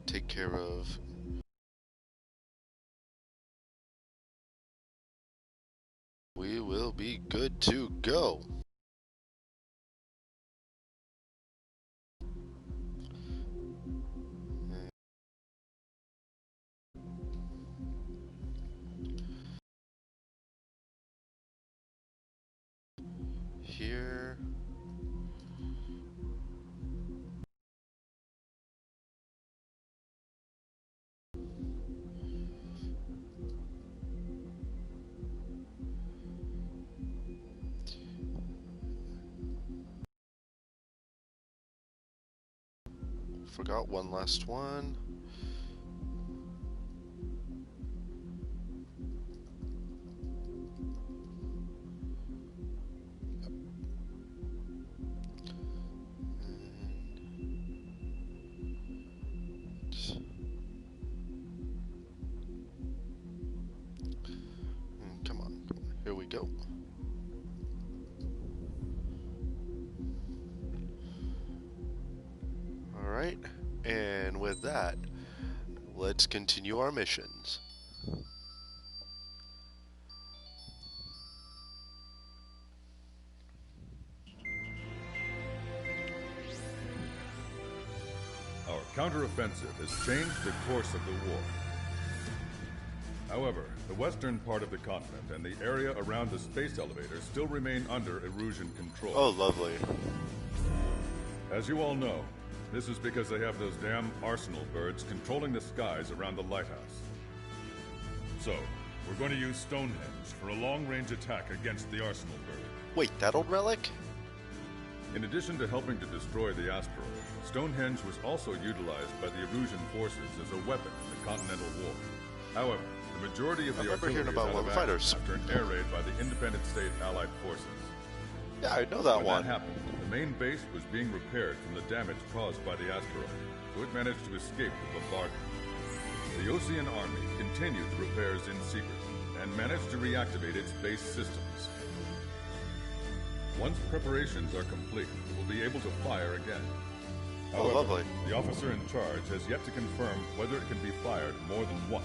take care of. We will be good to go. Here. Forgot one last one. Come on, here we go. Alright, and with that, let's continue our missions. Our counteroffensive has changed the course of the war. However, the western part of the continent and the area around the space elevator still remain under Erusian control. Oh, lovely. As you all know, this is because they have those damn Arsenal birds controlling the skies around the lighthouse. So, we're going to use Stonehenge for a long-range attack against the Arsenal bird. Wait, that old relic? In addition to helping to destroy the asteroid, Stonehenge was also utilized by the Erusian forces as a weapon in the Continental War. However, the majority of the artillery is out of action after an air raid by the Independent State Allied forces. Yeah, I know that when one. That happened, the main base was being repaired from the damage caused by the asteroid, so it managed to escape the bombardment. The Osean Army continued the repairs in secret and managed to reactivate its base systems. Once preparations are complete, we'll be able to fire again. However, oh, lovely. The officer in charge has yet to confirm whether it can be fired more than once.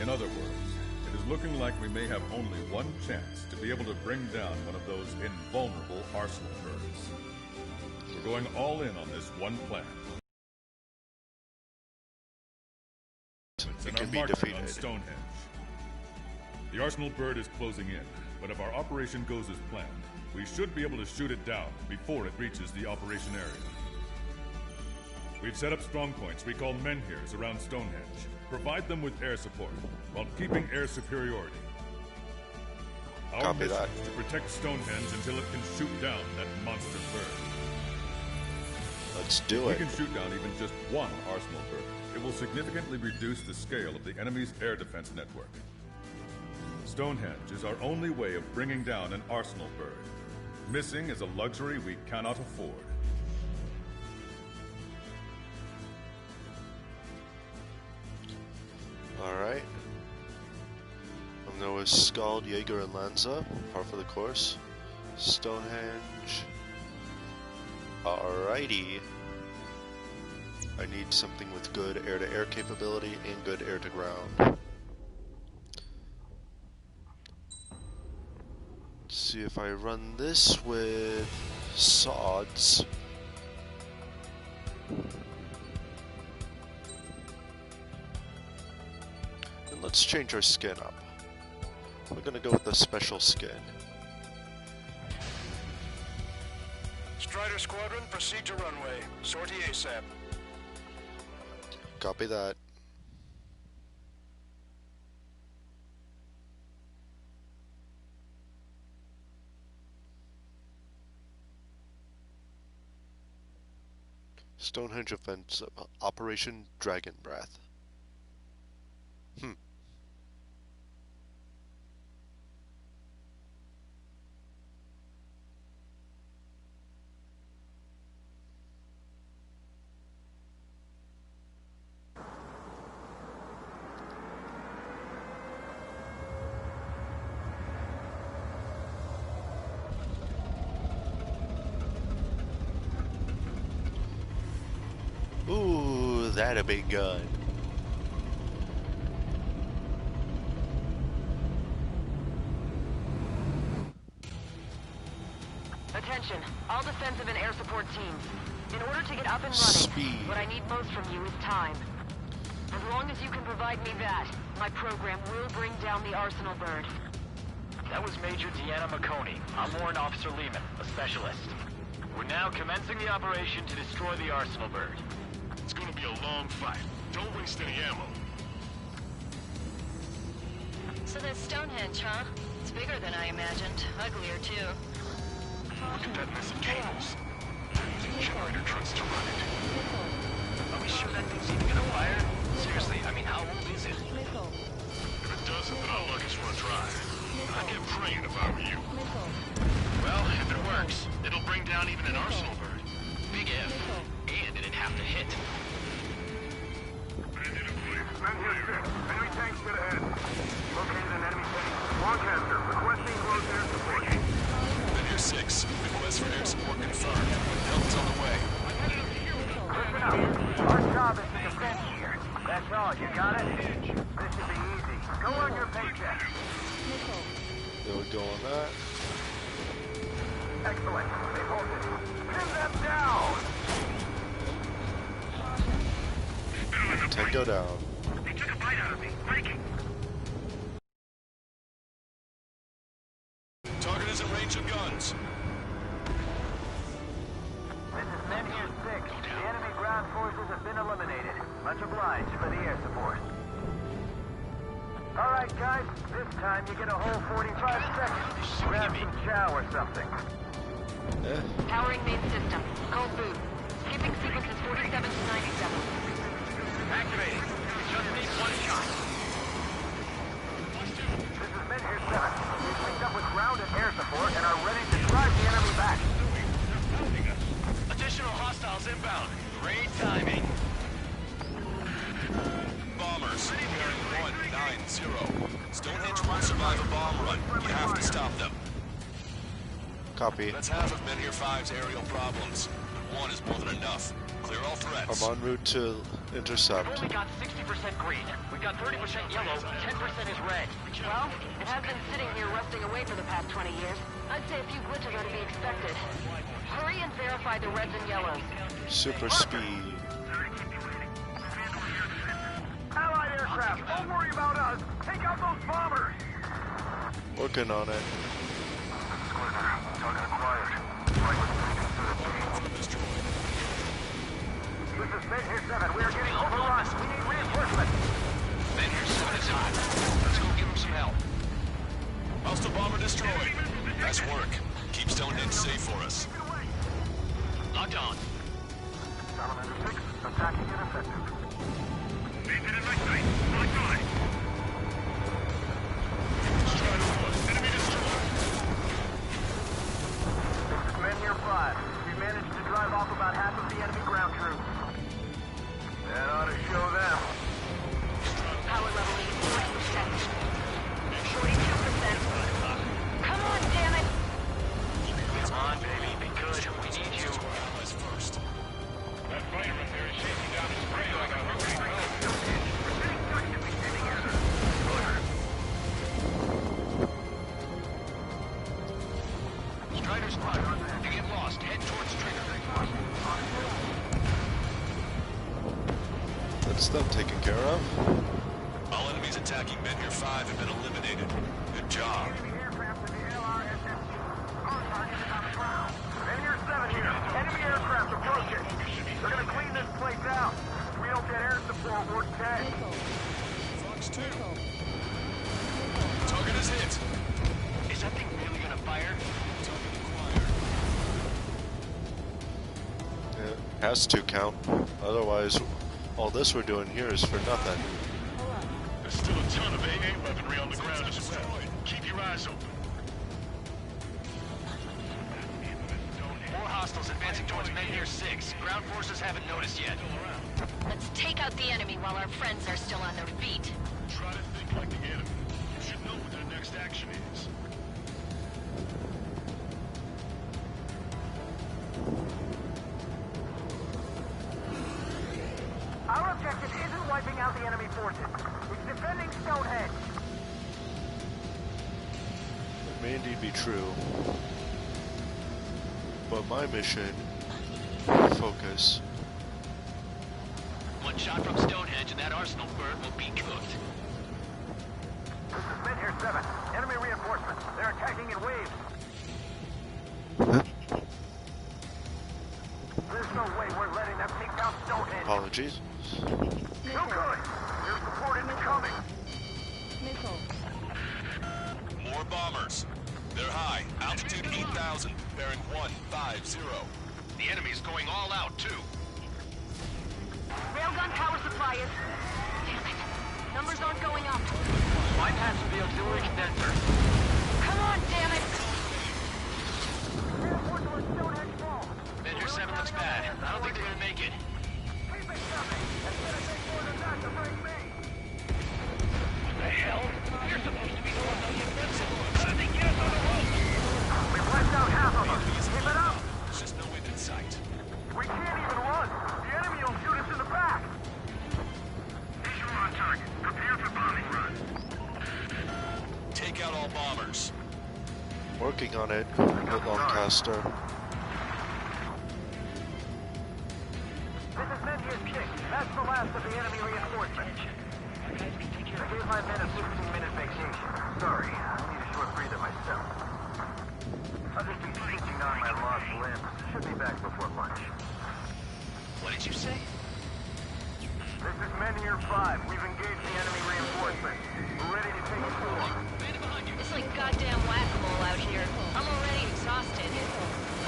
In other words, it is looking like we may have only one chance to be able to bring down one of those invulnerable Arsenal birds. We're going all in on this one plan. It can be defeated. On Stonehenge. The Arsenal bird is closing in, but if our operation goes as planned, we should be able to shoot it down before it reaches the operation area. We've set up strong points we call menhirs around Stonehenge. Provide them with air support, while keeping air superiority. Our mission is to protect Stonehenge until it can shoot down that monster bird. Let's do it. If we can shoot down even just one Arsenal bird, it will significantly reduce the scale of the enemy's air defense network. Stonehenge is our only way of bringing down an Arsenal bird. Missing is a luxury we cannot afford. Alright. I'm going with Skald, Jaeger, and Lanza. Par for the course. Stonehenge. Alrighty. I need something with good air-to-air capability and good air-to-ground. Let's see if I run this with sods. And let's change our skin up. We're gonna go with the special skin. Strider Squadron, proceed to runway. Sortie ASAP. Copy that. Stonehenge Offensive, Operation Dragon Breath. that a big gun? Attention, all defensive and air support teams. In order to get up and running, Speed. what I need most from you is time. As long as you can provide me that, my program will bring down the Arsenal bird. That was Major Deanna McConey. I'm Warrant Officer Lehman, a specialist. We're now commencing the operation to destroy the Arsenal bird. It's gonna be a long fight. Don't waste any ammo. So that's Stonehenge, huh? It's bigger than I imagined. Uglier, too. Look at that mess of cables. Using generator trucks to run it. Are we sure that thing's even gonna fire? Seriously, I mean, how old is it? If it doesn't, then I'll luck us for a drive. I'd get praying if I were you. Well, if it works, it'll bring down even an Arsenal bird. Big if. And it'd have to hit. Men here 6. Enemy tanks get ahead. Located an enemy tank. Lancaster, requesting close air support. Men here 6. Request for air support confirmed. Help's on the way. Listen up. Our job is to defend here. That's all. You got it? This should be easy. Go on your paycheck. There we go on that. Excellent. They hold it. Pin them down. Tango down. They took a bite out of me. Breaking. Target is in range of guns. This is Men here 6. The enemy ground forces have been eliminated. Much obliged for the air support. All right, guys. This time you get a whole 45 seconds. Grab some chow or something. Eh, Powering main system. Cold boot. Skipping sequences 47 to 97. Activating. Just need one shot. This is Men here 7. We've linked up with ground and air support and are ready to drive the enemy back. Additional hostiles inbound. Great timing. Bombers. Bearing 190. Stonehenge won't survive a bomb run. You have to stop them. copy. That's half of Men here 5's aerial problems. But one is more than enough. Clear all threats. I'm en route to We've intercept. only got 60% green. We've got 30% yellow, 10% is red. Well, it has been sitting here rusting away for the past 20 years. I'd say a few glitches are to be expected. Hurry and verify the reds and yellows. Super speed. Allied aircraft, don't worry about us. Take out those bombers. Working on it. Target acquired. This is Men here 7. We are getting overrun. We need reinforcements. Men here 7 is hot. Let's go give him some help. Hostile bomber destroyed. Nice work. Keep Stonehenge safe for us. Locked on. Salamander 6, attacking ineffective. Maintain in my sight. Locked on. Strider 1. Enemy destroyed. This is Men here 5. We managed to drive off about half of the enemy ground troops. That ought to show them. Power level is 40%. 42%. Come on, damn it! Come on, baby. Be good. We need you. Allies first. That fighter up there is shaking down his spray like a hungry dog. Strider squad. If you get lost, head towards trigger. That's them taken care of. All enemies attacking Men here 5 have been eliminated. Good job. Enemy aircraft in the LRSS. Our target is on the ground. Men here 7 here. Enemy aircraft approaching. They're gonna clean this place out. If we don't get air support, we're dead. Fox 2. Target is hit. Is that thing really gonna fire? Target acquired. It has to count. Otherwise, all this we're doing here is for nothing. There's still a ton of AA weaponry on the ground as well. Keep your eyes open. More hostiles advancing towards Men here 6. Ground forces haven't noticed yet. Let's take out the enemy while our friends are still on their feet. Try to think like the enemy. You should know what their next action is. Our the enemy forces. It's defending Stonehenge. It may indeed be true, but my mission, focus. One shot from Stonehenge and that arsenal bird will be cooked. This is Mid here 7. Enemy reinforcements. They're attacking in waves. There's no way we're letting them take down Stonehenge. Apologies. No good. There's support incoming. More bombers. They're high. Altitude 8,000. Bearing 150. The enemy's going all out, too. Railgun power supply is... Damn it. Numbers aren't going up. Bypass the auxiliary condenser. Come on, damn it! Reinforcements Stonehenge fall. Mid here 7 looks bad. I don't think they're gonna make it. Keep it coming. It's gonna take more than that to break me. The hell? You're supposed to be the one on the offensive. How did they get us on the road? We've wiped out half of them. Keep it up. There's just no end in sight. We can't even run. The enemy will shoot us in the back. Visual on target. Prepare for bombing run. Take out all bombers. Working on it with Lancaster. This is Menzies 6. That's the last of the enemy reinforcements. I gave my men a 15-minute vacation. Sorry, I need a short breather myself. I'll just be thinking on my lost limbs. Should be back before lunch. What did you say? This is Menhir 5. We've engaged the enemy reinforcements. We're ready to take form. It's like goddamn whack-a-mole out here. I'm already exhausted.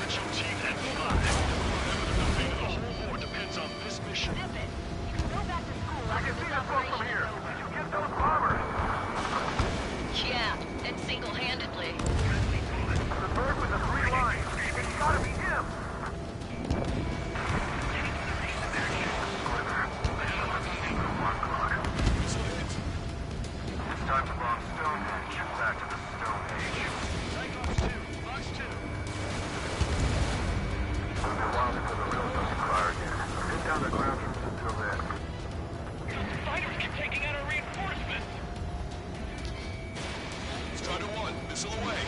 Let your team have 5. Remember, the fate of the whole war depends on this mission. Nip it. You can go back to school I after can see this the smoke from operation here. is over. Did you get those bombers? Yeah, and single-handedly. The bird with the 3 lines. It's gotta be him. It's time to bomb Stonehenge. Back to the Stone Age. Box 2. It'll be a while before the real stuff fire again. Get down the ground troops until then. Fighters keep taking out our reinforcements. Strider 1, missile away.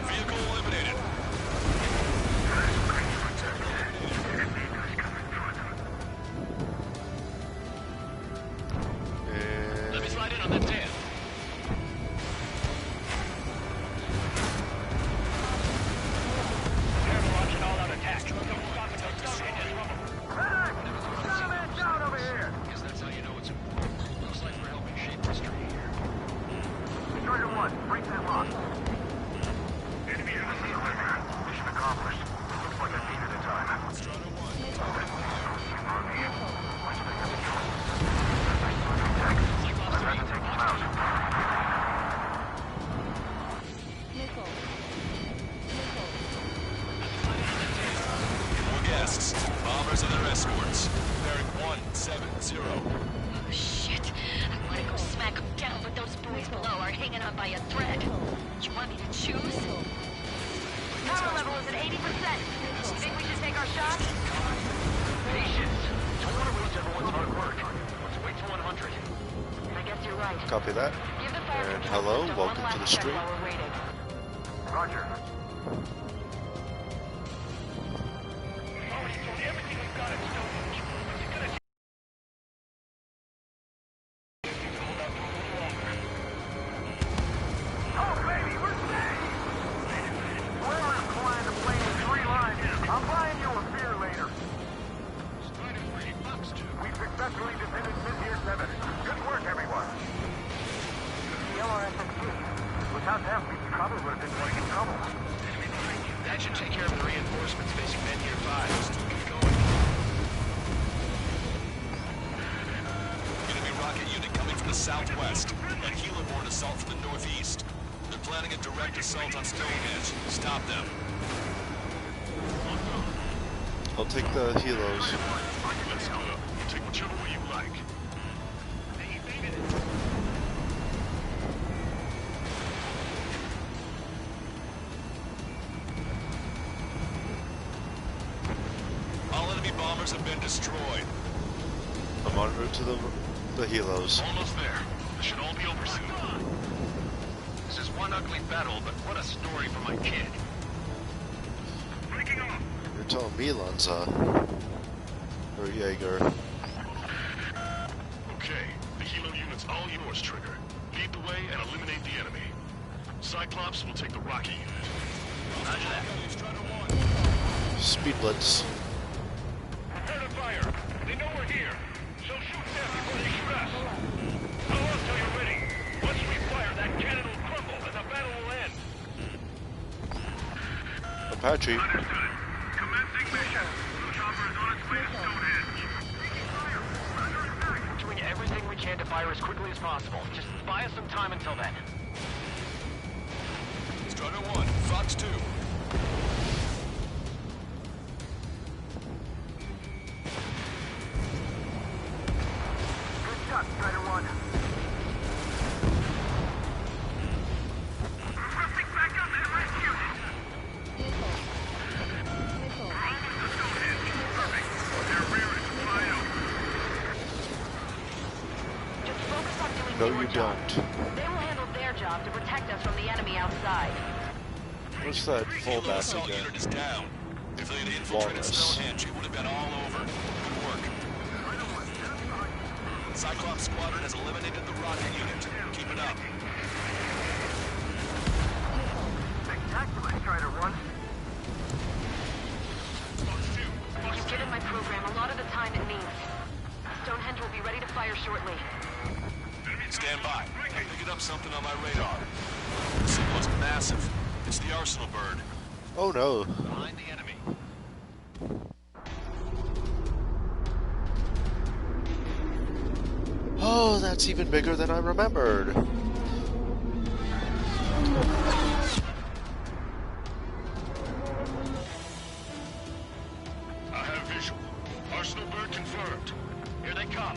Vehicle eliminated. Let me slide in on that Dan. Prepare to launch an all-out attack. Don't stop until Stonehenge is rubble. Medic! Got a man down over here! Guess that's how you know it's important. Looks like we're helping shape history here. Strider 1, break that lock. Enemy mission accomplished. Looks like I needed a time. Strider 1. I've got to take them out. More guests. Bombers and their escorts. Bearing 170. Oh, shit. I want to go smack them down, but those boys below are hanging on by a thread. You want me to choose? Power level is at 80%. You think we should take our shot? Patience. Don't want to waste everyone's hard work. Let's wait till 100. I guess you're right. Copy that. Give the fire And control hello, system welcome one to the last check stream. while we're waiting. Roger. Already thrown everything we've got at Stonehenge. What's it gonna take? Hold out for a little longer. Oh, baby, we're saved! Whoever's flying the plane with 3 lines, I'm buying you a beer later. Spider 3, Box 2. We've successfully defended Mid-Year 7. Good work, everyone. The LRSMC. Without them, we probably would have been going in trouble. That should take care of the reinforcements facing Menhir 5. Let's keep going. Enemy rocket unit coming from the southwest. And heliborne assault from the northeast. They're planning a direct assault on Stonehenge. Stop them. I'll take the helos. Let's go. Take whichever way you like. All enemy bombers have been destroyed. I'm en route to the helos. Almost there. This should all be over soon. This is one ugly battle, but what a story for my kid. Breaking off. You're telling me, Lanza. Or Jaeger. Okay, the helo unit's all yours, Trigger. Lead the way and eliminate the enemy. Cyclops will take the rocket unit. Roger that. Speed Blitz. Prepare to fire. They know we're here, so shoot them before they shoot us. How long till you're ready? Once we fire, that cannon will crumble and the battle will end. Apache. Understood. Commencing mission. Chopper is on its way to Stonehenge. Doing everything we can to fire as quickly as possible. Just buy us some time until then. Strider 1, Fox 2. Good shot, Strider 1. Requesting backup and rescue. Almost to Stonehenge. Perfect. Their rear is wide open. Just focus on doing No, your you job. don't. They will handle their job to protect us from the enemy outside. What's that Helo fallback assault again? unit is down. If they had infiltrated Walrus. Stonehenge, it would have been all over. Good work. Cyclops Squadron has eliminated the rocket unit. Keep it up. Spectacular, Strider 1. You've given my program a lot of the time it needs. Stonehenge will be ready to fire shortly. Stand by. I'm picking up something on my radar. This thing looks massive. It's the Arsenal bird. Oh no. Behind the enemy. Oh, that's even bigger than I remembered. I have visual. Arsenal bird confirmed. Here they come.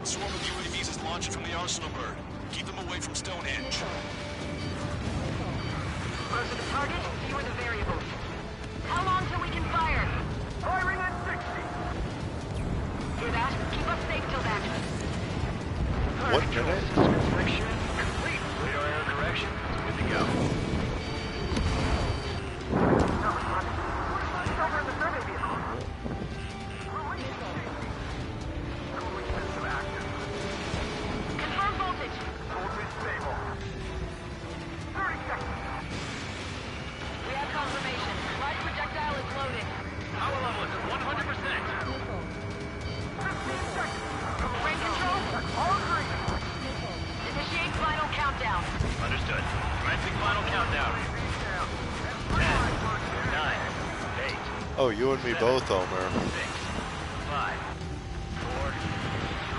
A swarm of UAVs is launching from the Arsenal bird. Keep them away from Stonehenge. Closer the target, fewer the variables. How long till we can fire? Firing at 60. Hear that? Keep us safe till then. 1 minute? Friction complete. Radar air correction. Good to go. It's over in the survey vehicle. Cooling system active. Confirm voltage. Voltage stable. 30 seconds. We have confirmation. Live projectile is loaded. Power level is at 100%. 15 seconds. Brain control? All green. Initiate final countdown. Understood. Commencing final countdown. 10, 9, 8, Oh, you and me both, Omer. 6, 5, 4,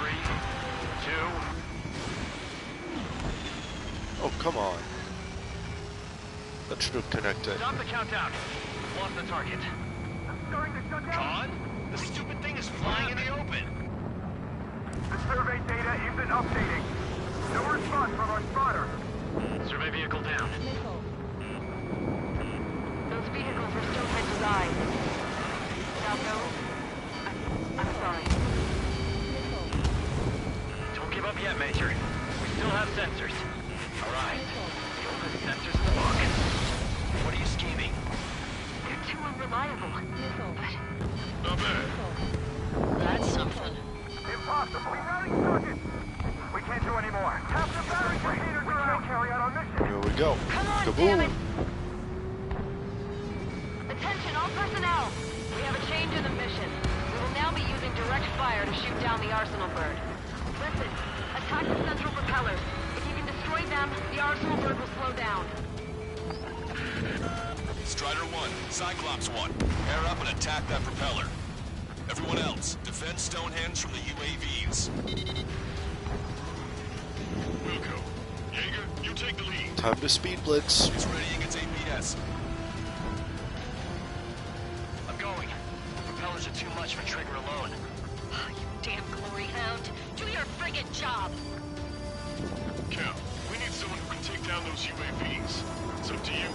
3, 2. Oh, come on. That should have connected. Stop the countdown. We've lost the target. Starting to shut down. Con? The stupid thing is flying in the open. The survey data isn't updating. No response from our spotter. Survey vehicle down. Those vehicles were Stonehenge's eyes. Without those, I'm sorry. Don't give up yet, Major. We still have sensors. All right. The oldest sensors in the book. What are you scheming? They're too unreliable. Not bad. That's something. Impossible. Rerouting target. We can't do any more. Tap the battery containers around. Carry out our mission. Here we go. Come on, Kaboom. damn it! Attention, all personnel! We have a change in the mission. We will now be using direct fire to shoot down the Arsenal bird. Listen, attack the central propellers. If you can destroy them, the Arsenal bird will slow down. Strider 1, Cyclops 1. Air up and attack that propeller. Everyone else, defend Stonehenge from the UAVs. Wilco. Jaeger, you take the lead. Time to speed blitz. He's readying its APS. I'm going. The propellers are too much for Trigger alone. Oh, you damn glory hound. Do your friggin' job. Cal, we need someone who can take down those UAVs. It's up to you.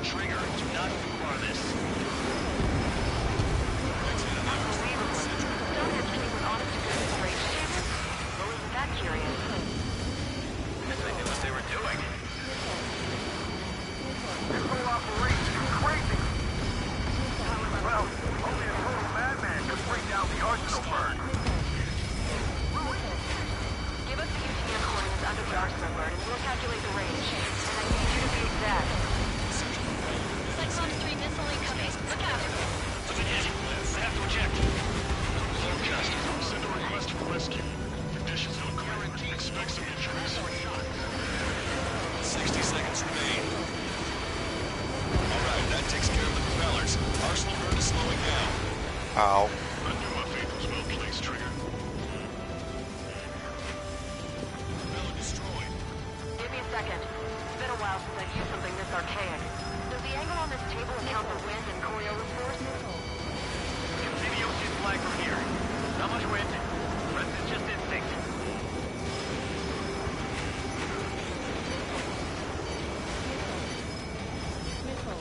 Trigger, do not bar this. Ow. I knew my faith was well placed, Trigger. Bella destroyed. Give me a second. It's been a while since I've used something this archaic. Does the angle on this table account for wind and Coriolis force? You can see the ocean flag from here. Not much wind. The rest is just instinct.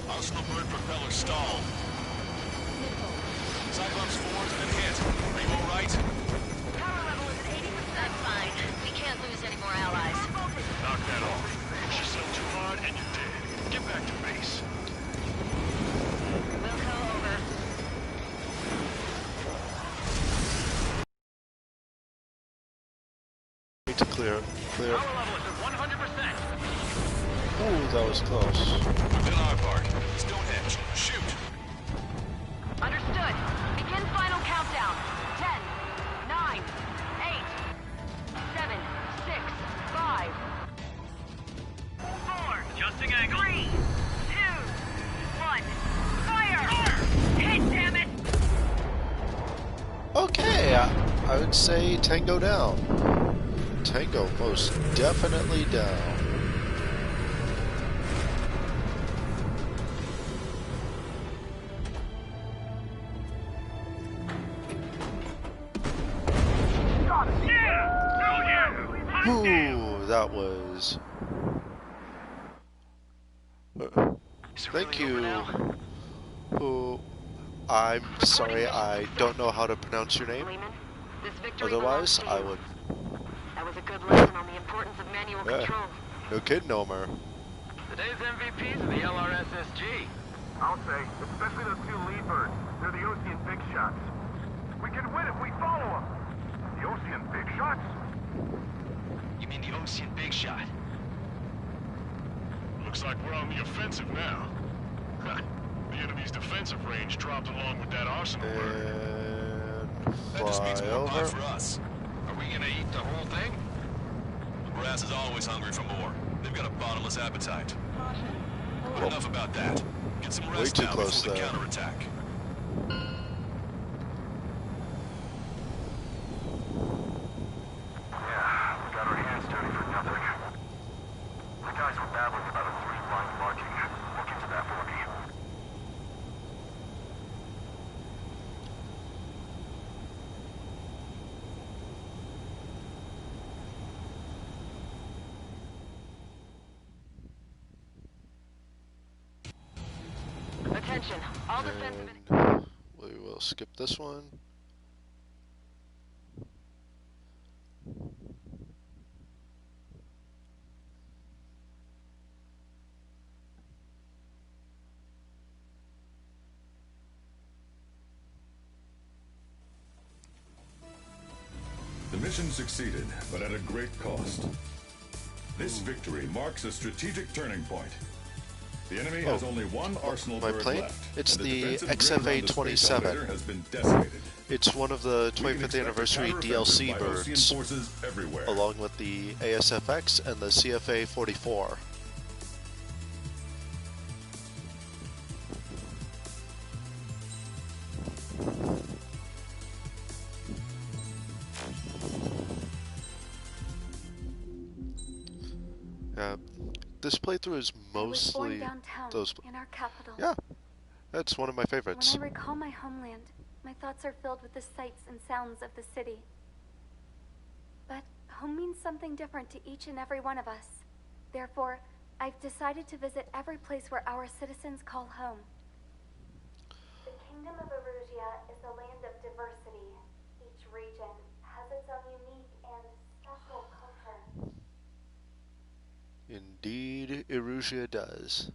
Arsenal bird propeller stalled. Cyclops 4's been hit. Are you alright? Power level is at 80%. That's fine. We can't lose any more allies. Knock that off. Push yourself too hard and you're dead. Get back to base. Wilco, over. Need to clear. Clear. Power level is at 100%. Ooh, that was close. Then our part. Stonehenge. Shoot. Understood. Begin final countdown. 10, 9, 8, 7, 6, 5, 4, Adjusting angle. 3, 2, 1. Fire! Hit, damn it! Okay, I would say Tango down. Tango most definitely down. Ooh, that was... Thank you. Ooh, I'm sorry, I don't know how to pronounce your name. Lehman, this victory Otherwise, belongs to I you. would... That was a good lesson on the importance of manual control. No kidding, Omer. Today's MVPs are the LRSSG. I'll say, especially those two lead birds. They're the Ocean Big Shots. We can win if we follow them. The Ocean Big Shots? You mean the Ocean Big Shot? Looks like we're on the offensive now. The enemy's defensive range dropped along with that arsenal bird. And That just means fly more pie over. for us. Are we gonna eat the whole thing? Brass is always hungry for more. They've got a bottomless appetite. But enough about that. Get some rest too now close before the there. counterattack. Yeah, we got our hands dirty for nothing. The guys were babbling about a three-line marking. Look into that for me. Attention, all defensive... And we will skip this one. The mission succeeded, but at a great cost. This victory marks a strategic turning point. The enemy has Oh. only one arsenal My bird plane? left. It's and the defensive grid XFA around the space 27. elevator has been decimated. It's one of the We can 25th expect a anniversary counteroffensive DLC by Osean birds, forces everywhere. along with the ASFX and the CFA 44. This playthrough is I was born mostly downtown, those. in our capital. Yeah, that's one of my favorites. When I recall my homeland, my thoughts are filled with the sights and sounds of the city. But home means something different to each and every one of us. Therefore, I've decided to visit every place where our citizens call home. The Kingdom of Erusia is a land of diversity. Each region has its own unique and special culture. Indeed, Erusia does.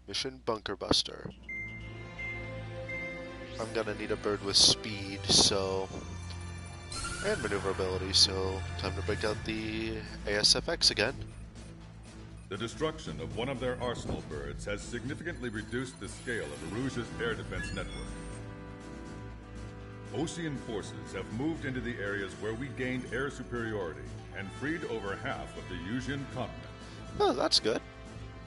Mission Bunker Buster. I'm gonna need a bird with speed, so... and maneuverability, so time to break out the ASFX again. The destruction of one of their arsenal birds has significantly reduced the scale of Erusia's air defense network. Osean forces have moved into the areas where we gained air superiority and freed over half of the Yusian continent. Oh, that's good.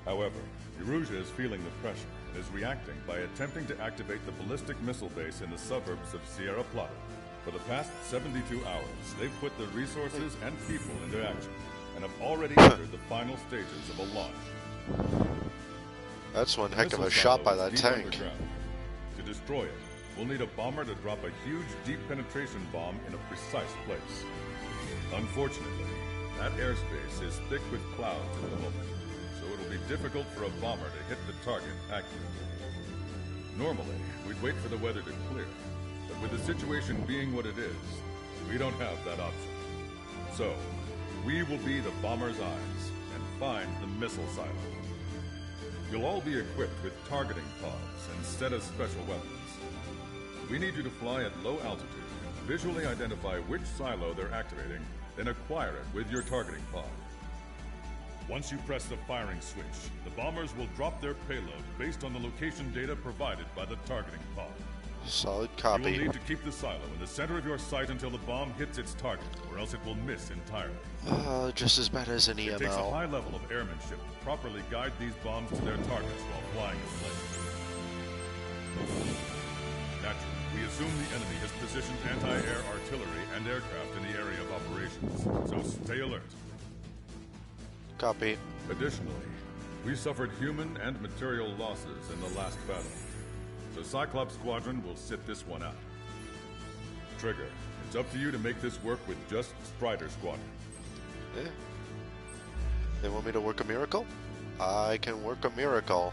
However, Erusia is feeling the pressure and is reacting by attempting to activate the ballistic missile base in the suburbs of Sierra Plata. For the past 72 hours, they've put their resources and people into action and have already entered the final stages of a launch. That's one heck of a Missile shot by silo that is deep tank. underground. To destroy it, we'll need a bomber to drop a huge deep penetration bomb in a precise place. Unfortunately, that airspace is thick with clouds at the moment, so it'll be difficult for a bomber to hit the target accurately. Normally, we'd wait for the weather to clear, but with the situation being what it is, we don't have that option. So, we will be the bomber's eyes and find the missile silo. You'll all be equipped with targeting pods instead of special weapons. We need you to fly at low altitude, visually identify which silo they're activating, then acquire it with your targeting pod. Once you press the firing switch, the bombers will drop their payload based on the location data provided by the targeting pod. Solid You copy. will need to keep the silo in the center of your sight until the bomb hits its target, or else it will miss entirely. Just as bad as an It takes a EML. high level of airmanship to properly guide these bombs to their targets while flying in place. Naturally, we assume the enemy has positioned anti-air artillery and aircraft in the area of operations, so stay alert. Copy. Additionally, we suffered human and material losses in the last battle, so Cyclops Squadron will sit this one out. Trigger, it's up to you to make this work with just Strider Squadron. Yeah. They want me to work a miracle? I can work a miracle.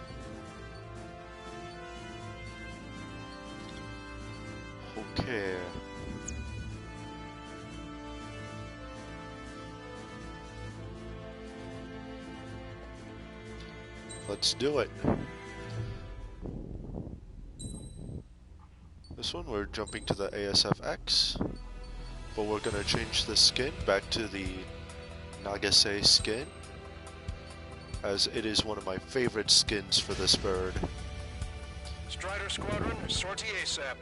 Okay. Let's do it. This one we're jumping to the ASFX, but we're gonna change the skin back to the Nagase skin, as it is one of my favorite skins for this bird. Strider Squadron, sortie ASAP.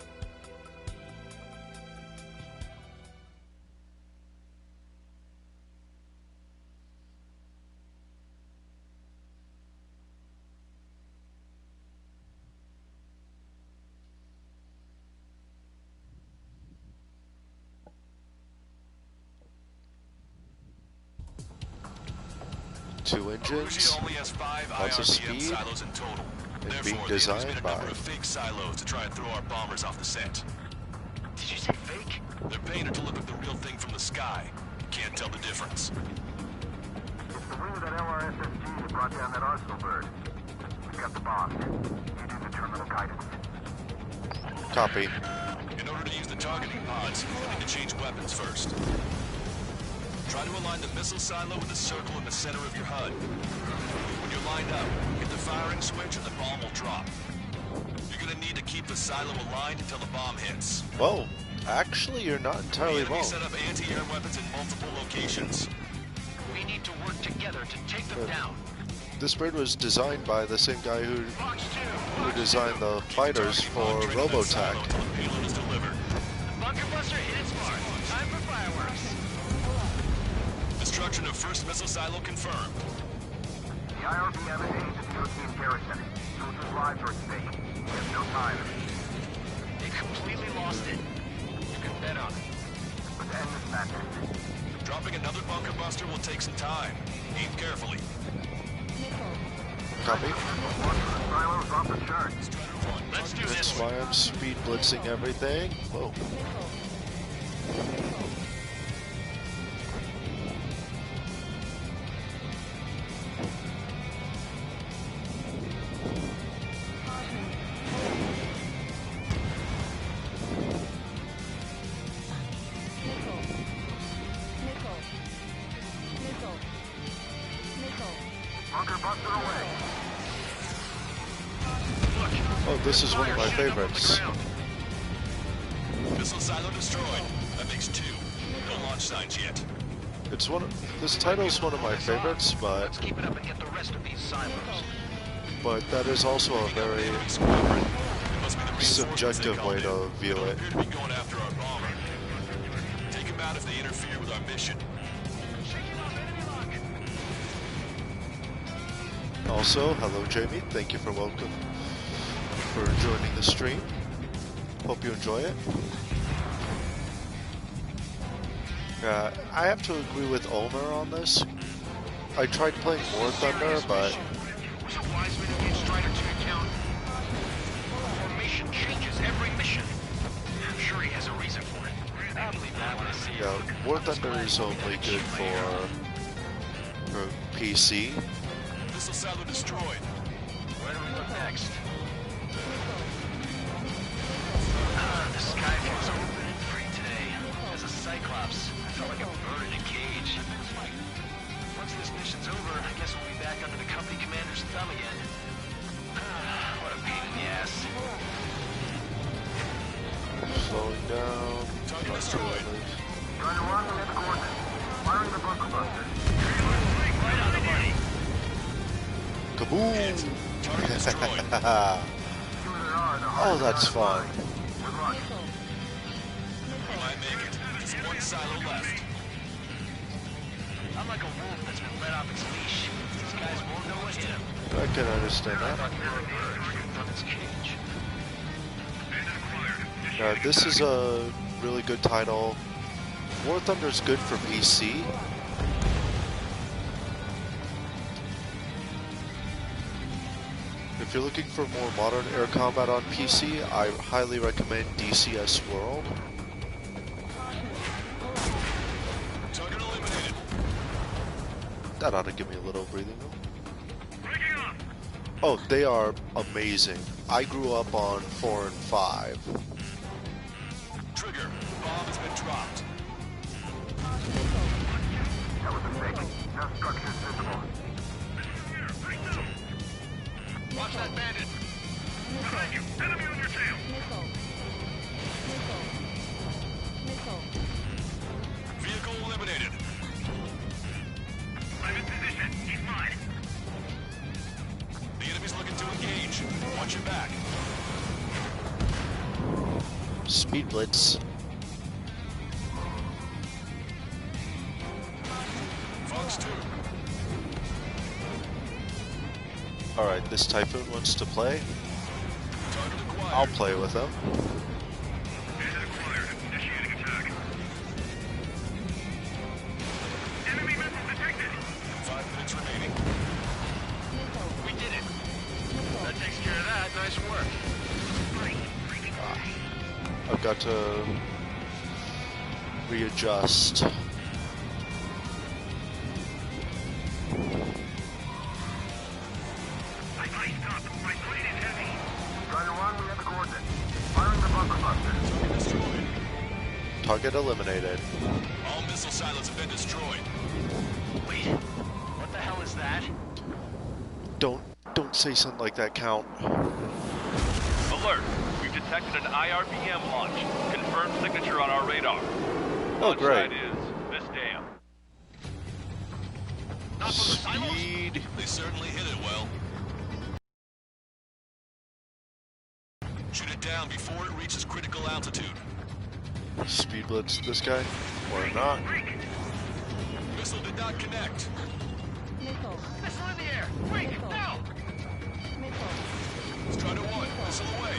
Two engines, Erusia only has 5 lots of IRBM speed, silos in total. and Therefore, being the enemy's designed made a by... number of fake silos to try and throw our bombers off the scent. Did you say fake? They're painted to look like the real thing from the sky. You can't tell the difference. It's the wing of that LRSSG that brought down that Arsenal bird. We got the bomb. You do the terminal guidance. Copy. In order to use the targeting pods, you'll need to change weapons first. Try to align the missile silo with the circle in the center of your HUD. When you're lined up, hit the firing switch and the bomb will drop. You're gonna need to keep the silo aligned until the bomb hits. Whoa, actually you're not The entirely enemy wrong. set up anti-air weapons in multiple locations. We need to work together to take them down. This bird was designed by the same guy who designed the fighters for Keep the targeting pod trained in that Robotech. silo until the payload is delivered. Bunker buster hit its mark. Time for fireworks. Destruction of first missile silo confirmed. The IRBM is aimed at the European garrison. Soldiers' lives are at stake. We have no time. They completely lost it. You can bet on it. Let's end this madness. Dropping another bunker buster will take some time. Aim carefully. Copy. Silos off the chart. Let's do That's this. why I'm speed blitzing everything. Whoa. Bunker buster away. Oh, this is one of my favorites. Missile silo destroyed. That makes 2. No launch signs yet. It's one. This title is one of my favorites, but Keep it up and get the rest of these silos. that is also a very Enemy squadron. It must be the reinforcements they subjective called way in. to view They it. appear to be going after our bomber. Take them out if they interfere with our mission. Also, hello Jamie, thank you for joining the stream. Hope you enjoy it. I have to agree with Omer on this. I tried playing War Thunder, but Was it wise to engage Strider to account? Formation changes every mission. I'm sure he has a reason for it. I believe that when I see it. yeah, War Thunder is only good for PC. Missile silo destroyed. Where do we look next? The sky feels open and free today. As a Cyclops, I felt like a bird in a cage. Once this mission's over, I guess we'll be back under the company commander's thumb again. What a pain in the ass. Slowing down. Target destroyed. Trying to run at the coordinates. Firing the bunker buster. Right on the money. Kaboom! Hit. Target destroyed. Oh, that's fun. Might make it. Just one silo left. I'm like a wolf that's been let off its leash. These guys won't know what hit him. I can understand that. From its cage. This is a really good title. War Thunder is good for PC. If you're looking for more modern air combat on PC, I highly recommend DCS World. Target eliminated. That ought to give me a little breathing room. Oh, they are amazing. I grew up on 4 and 5. Trigger. Bomb has been dropped. That was a mistake. No structures visible. Watch that bandit. Behind you. Enemy on your tail. Vehicle eliminated. I'm in position. He's mine. The enemy's looking to engage. Watch your back. Speed Blitz. Fox 2. Alright, this Typhoon wants to play. Target acquired. I'll play with him. Bandit acquired. Initiating attack. Enemy missile detected. 5 minutes remaining. We did it. That takes care of that. Nice work. I've got to readjust. Target eliminated. All missile silos have been destroyed. Wait, what the hell is that? Don't say something like that, Count. Alert! We've detected an IRBM launch. Confirmed signature on our radar. Oh, Launch great. site is this dam. Speed. They certainly hit it well. Shoot it down before it reaches critical altitude. Speed Blitz this guy. Or not. Missile did not connect. Missile in the air! Wait, now! Strider 1, missile away.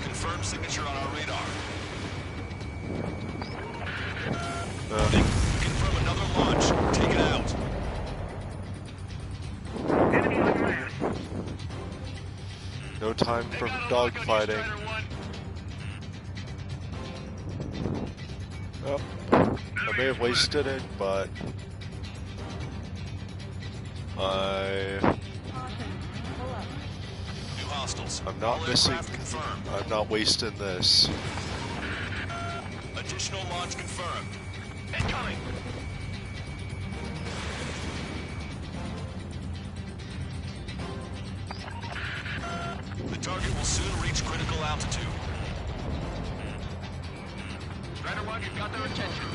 Confirmed signature on our radar. Confirm another launch. Take it out. Enemy on your ass! No time for dogfighting. Oh, I may have wasted it, but New hostiles. I'm not All missing. aircraft confirmed. I'm not wasting this. Additional launch confirmed. Incoming! The target will soon reach critical altitude. Strider 1, you've got their attention.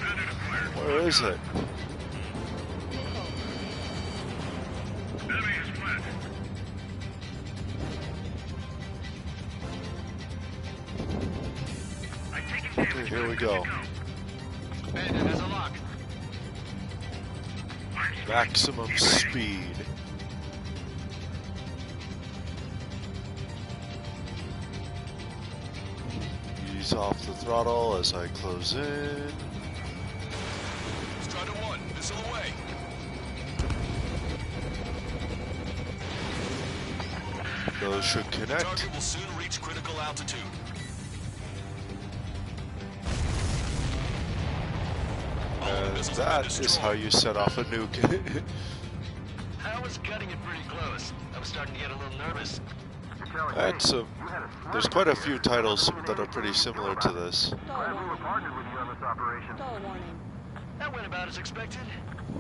Bandit acquired. Where is it? Enemy is flat. I'm taking damage. Okay, here we go. Bandit has a lock. I'm maximum speed. Ease off the throttle as I close in. Strider 1, missile away. Those should connect. Target will soon reach critical altitude. And that is how you set off a nuke. I was cutting it pretty close. I was starting to get a little nervous. Alright, so there's quite a few titles that are pretty similar to this. Glad we were partnered with you on this operation. That went about as expected.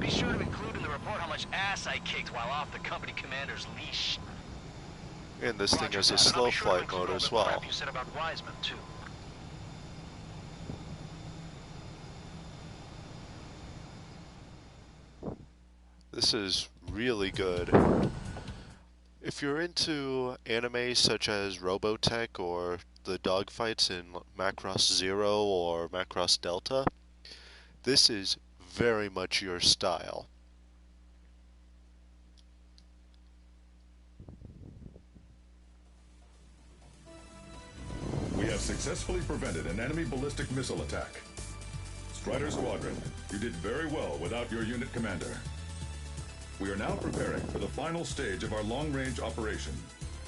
Be sure to include in the report how much ass I kicked while off the company commander's leash. And this thing Roger has a that, and I'll slow be sure to flight include mode all as the well. crap you said about Wiseman, too. This is really good. If you're into anime such as Robotech or the dogfights in Macross Zero or Macross Delta, this is very much your style. We have successfully prevented an enemy ballistic missile attack. Strider Squadron, you did very well without your unit commander. We are now preparing for the final stage of our long-range operation,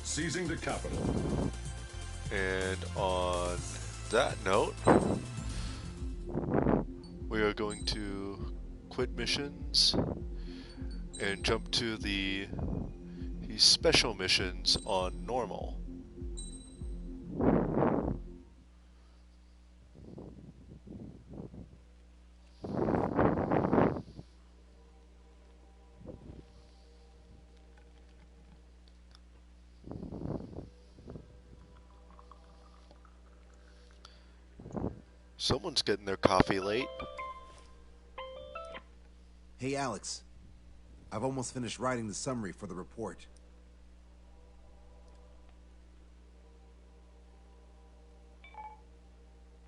seizing the capital. And on that note, we are going to quit missions and jump to the special missions on normal. Someone's getting their coffee late. Hey, Alex. I've almost finished writing the summary for the report.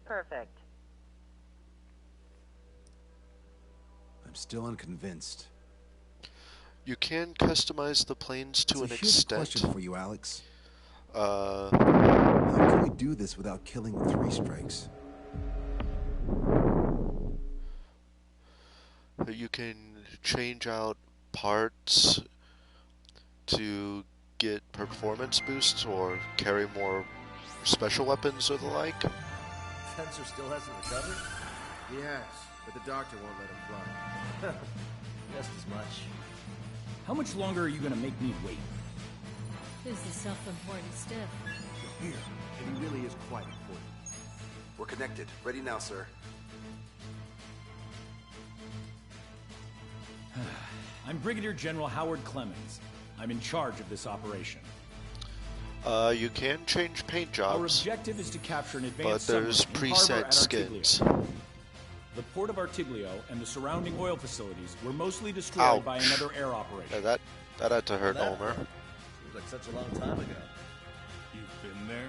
Perfect. I'm still unconvinced. You can customize the planes to So an here's extent. a question for you, Alex. Uh, How can we do this without killing the three strikes? you can change out parts to get performance boosts or carry more special weapons or the like. Spencer still hasn't recovered? Yes, but the doctor won't let him fly. Just as much. How much longer are you gonna make me wait? This is self-important stuff. You're here, and he really is quite important. We're connected. Ready now, sir. I'm Brigadier General Howard Clemens. I'm in charge of this operation. You can change paint Our jobs, objective is to capture an but advanced there's submarine in harbor preset at skins. Artiglio. The port of Artiglio and the surrounding oil facilities were mostly destroyed by Ouch. another air operation. Yeah, that had to hurt Well, that Homer. Seems like such a long time ago. You've been there?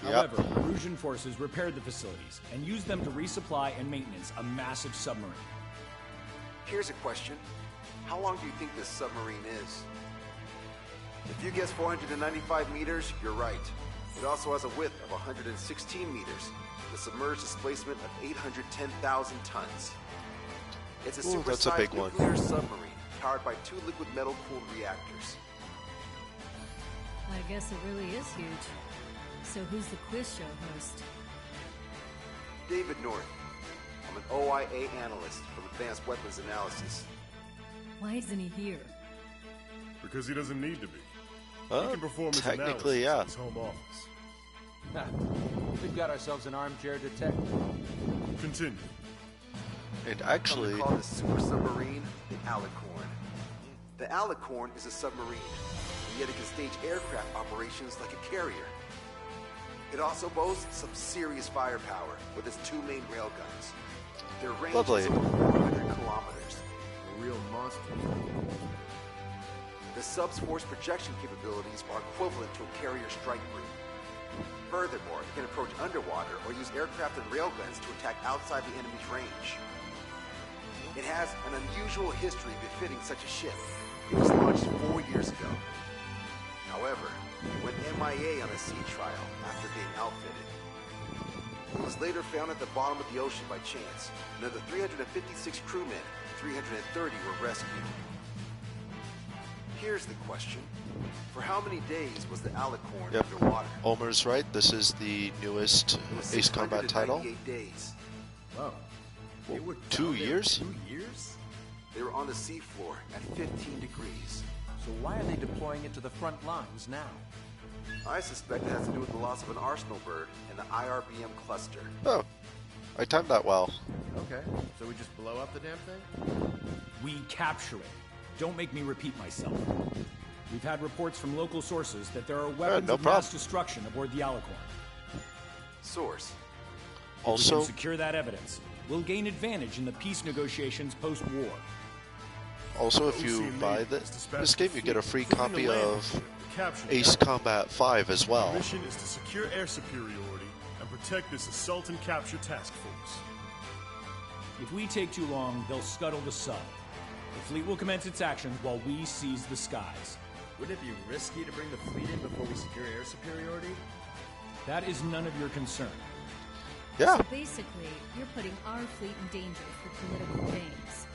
Yep. However, Perusian forces repaired the facilities and used them to resupply and maintenance a massive submarine. Here's a question. How long do you think this submarine is? If you guess 495 meters, you're right. It also has a width of 116 meters, with a submerged displacement of 810,000 tons. It's a Ooh, that's a supersized big one. nuclear submarine powered by 2 liquid metal-cooled reactors. I guess it really is huge. So who's the quiz show host? David North. I'm an OIA analyst from Advanced Weapons Analysis. Why isn't he here? Because he doesn't need to be. Well, He can perform his technically, analysis yeah. in his home office. We've got ourselves an armchair detective. Continue. And Some actually, call this super submarine the Alicorn. The Alicorn is a submarine, and yet it can stage aircraft operations like a carrier. It also boasts some serious firepower with its 2 main railguns. Their range Lovely. is over 400 kilometers. A real monster. The sub's force projection capabilities are equivalent to a carrier strike group. Furthermore, it can approach underwater or use aircraft and railguns to attack outside the enemy's range. It has an unusual history befitting such a ship. It was launched 4 years ago. However, it went MIA on a sea trial after being outfitted. It was later found at the bottom of the ocean by chance, and of the 356 crewmen, 330 were rescued. Here's the question. For how many days was the Alicorn underwater? Omer's right. This is the newest Ace Combat title. 698 days. Wow. They were 2 years? 2 years? They were on the seafloor at 15 degrees. So why are they deploying it to the front lines now? I suspect it has to do with the loss of an Arsenal bird in the IRBM cluster. Oh, I timed that well. Okay, so we just blow up the damn thing? We capture it. Don't make me repeat myself. We've had reports from local sources that there are weapons of mass destruction aboard the Alicorn. Source. If we can secure that evidence, we'll gain advantage in the peace negotiations post-war. Also, if you buy this game, you get a free copy of Ace Combat 5 as well. The mission is to secure air superiority and protect this assault and capture task force. If we take too long, they'll scuttle the sub. The fleet will commence its actions while we seize the skies. Wouldn't it be risky to bring the fleet in before we secure air superiority? That is none of your concern. Yeah. So basically, you're putting our fleet in danger for political gains.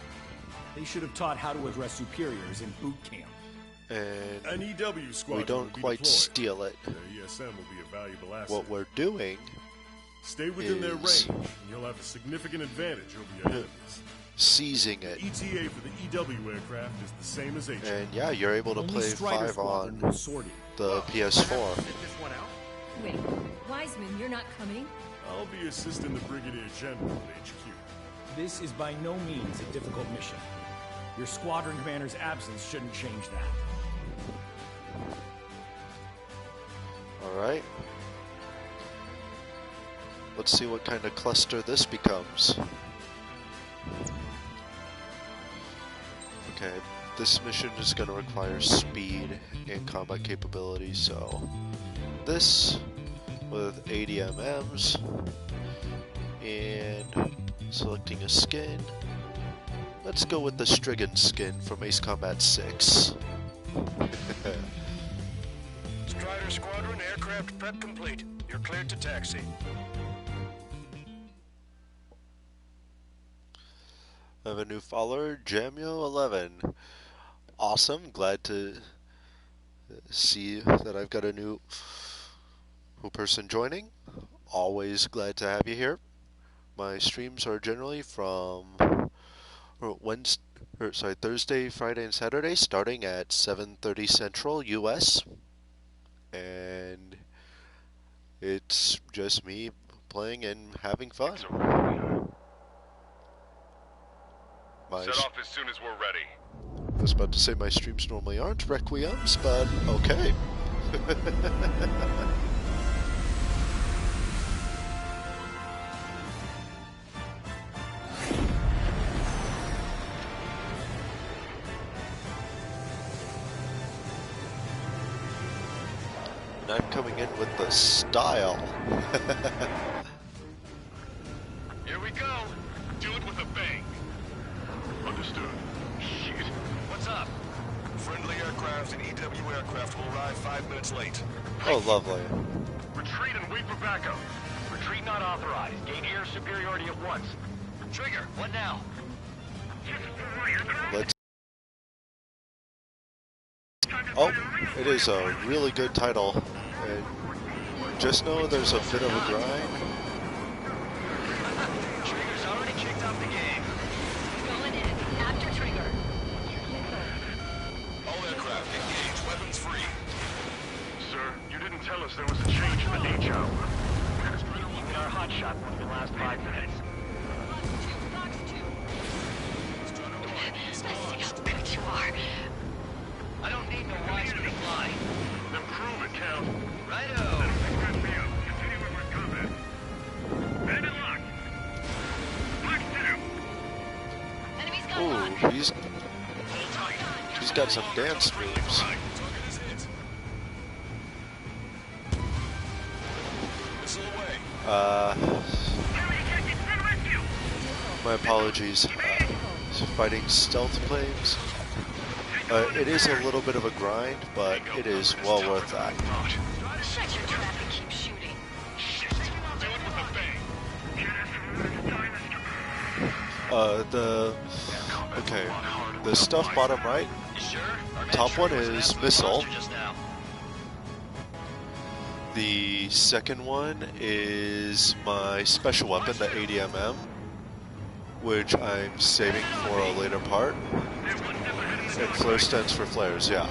They should have taught how to address superiors in boot camp. And an EW squadron we don't will be quite deployed. steal it. The ESM will be a valuable asset. What we're doing Stay within their range, and you'll have a significant advantage over your enemies. Seizing it. ETA for the EW aircraft is the same as HE. And yeah, you're able to Only play Strider 5 Squadron on was sorted. the PS4. Wait, Wiseman, you're not coming? I'll be assisting the Brigadier General at HQ. This is by no means a difficult mission. Your squadron commander's absence shouldn't change that. Alright. Let's see what kind of cluster this becomes. Okay, this mission is going to require speed and combat capability, so this with ADMMs and selecting a skin. Let's go with the Strigan skin from Ace Combat 6. Strider Squadron, aircraft prep complete. You're cleared to taxi. I have a new follower, Jamio11. Awesome, glad to see that I've got a new person joining. Always glad to have you here. My streams are generally from Thursday, Friday, and Saturday, starting at 7:30 Central US, and it's just me playing and having fun. Set off as soon as we're ready. I was about to say my streams normally aren't Requiems, but okay. And I'm coming in with the style. Here we go. Do it with a bang. Understood. Shit. What's up? Friendly aircraft and EW aircraft will arrive 5 minutes late. Oh, lovely. Retreat and wait for backup. Retreat not authorized. Gain air superiority at once. Trigger, what now? Let's. Oh, it is a really good title. And just know there's a bit of a grind. Trigger's already kicked off the game. Going in. After Trigger. All aircraft engage, weapons free. Sir, you didn't tell us there was a change in the H hour. Keeping our hotshot for the last 5 minutes. I see how big you are. I don't need no Wiseman to fly. Then prove it, Cal. Righto. Enemy's got Ooh, he's got some dance moves. My apologies. fighting stealth planes. It is a little bit of a grind, but it is well worth that. Shut your trap and keep shooting. The stuff bottom right, top one is missile. The second one is my special weapon, the ADMM, which I'm saving for a later part. And flare stands for flares, yeah.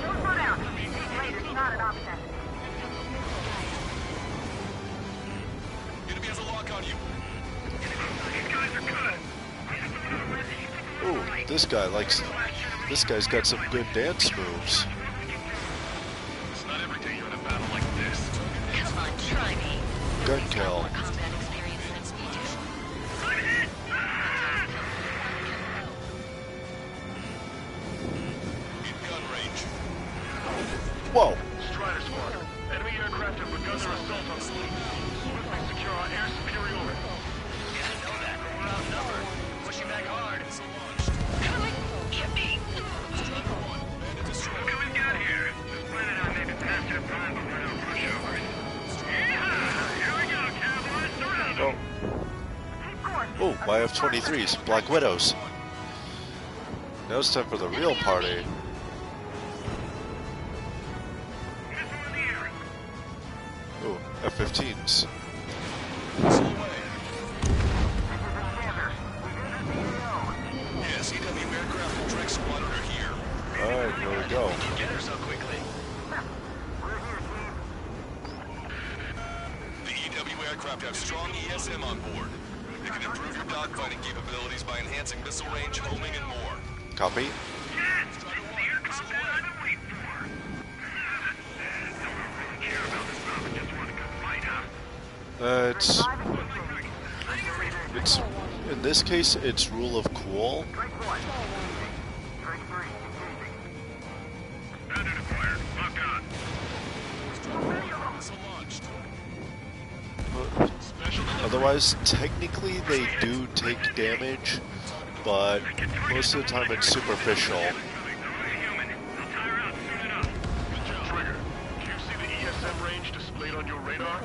Ooh, this guy's got some good dance moves. It's not every day you're in a battle like this. Come on, try me. Gun kill. Combat experience than we do. Whoa! Strider Squadron. Enemy aircraft have begun their assault on fleet. Swiftly secure our air superiority. Yeah, I know that. We're outnumbered. Pushing back hard. Coming! Get me! Look what we've got here. This planet I may be past our prime, but we're no pushovers. Yeehaw! Here we go, cowboys. Surround them. Oh, YF-23s, Black Widows. Now it's time for the real party. Oh, F-15s. Yes, EW aircraft and Drake Squadron are here. Alright, here we go. Get her so quickly. The EW aircraft have strong ESM on board. They can improve your dogfighting capabilities by enhancing missile range, homing, and more. Copy. It's in this case, it's rule of cool. Otherwise, technically they do take damage, but most of the time it's superficial. Trigger, do you see the ESM range displayed on your radar?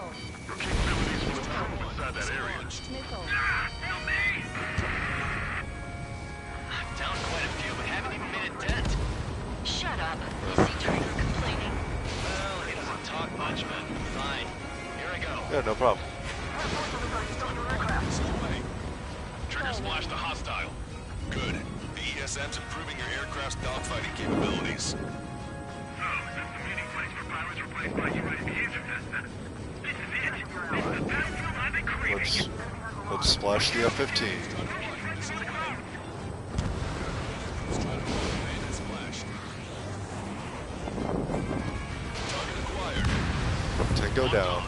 Your capabilities will improve inside that area. Down quite a few, but haven't even made a dent. Shut up. You see Trigger complaining? Well, he doesn't talk much, but fine. Here I go. Yeah, no problem. Trigger splashed a hostile. Good. The ESM's improving your aircraft's dogfighting capabilities. So, is this the meeting place for pilots replaced by UAVs? This is it. This is the battlefield I've been craving. Let's splash the F-15. Tango down.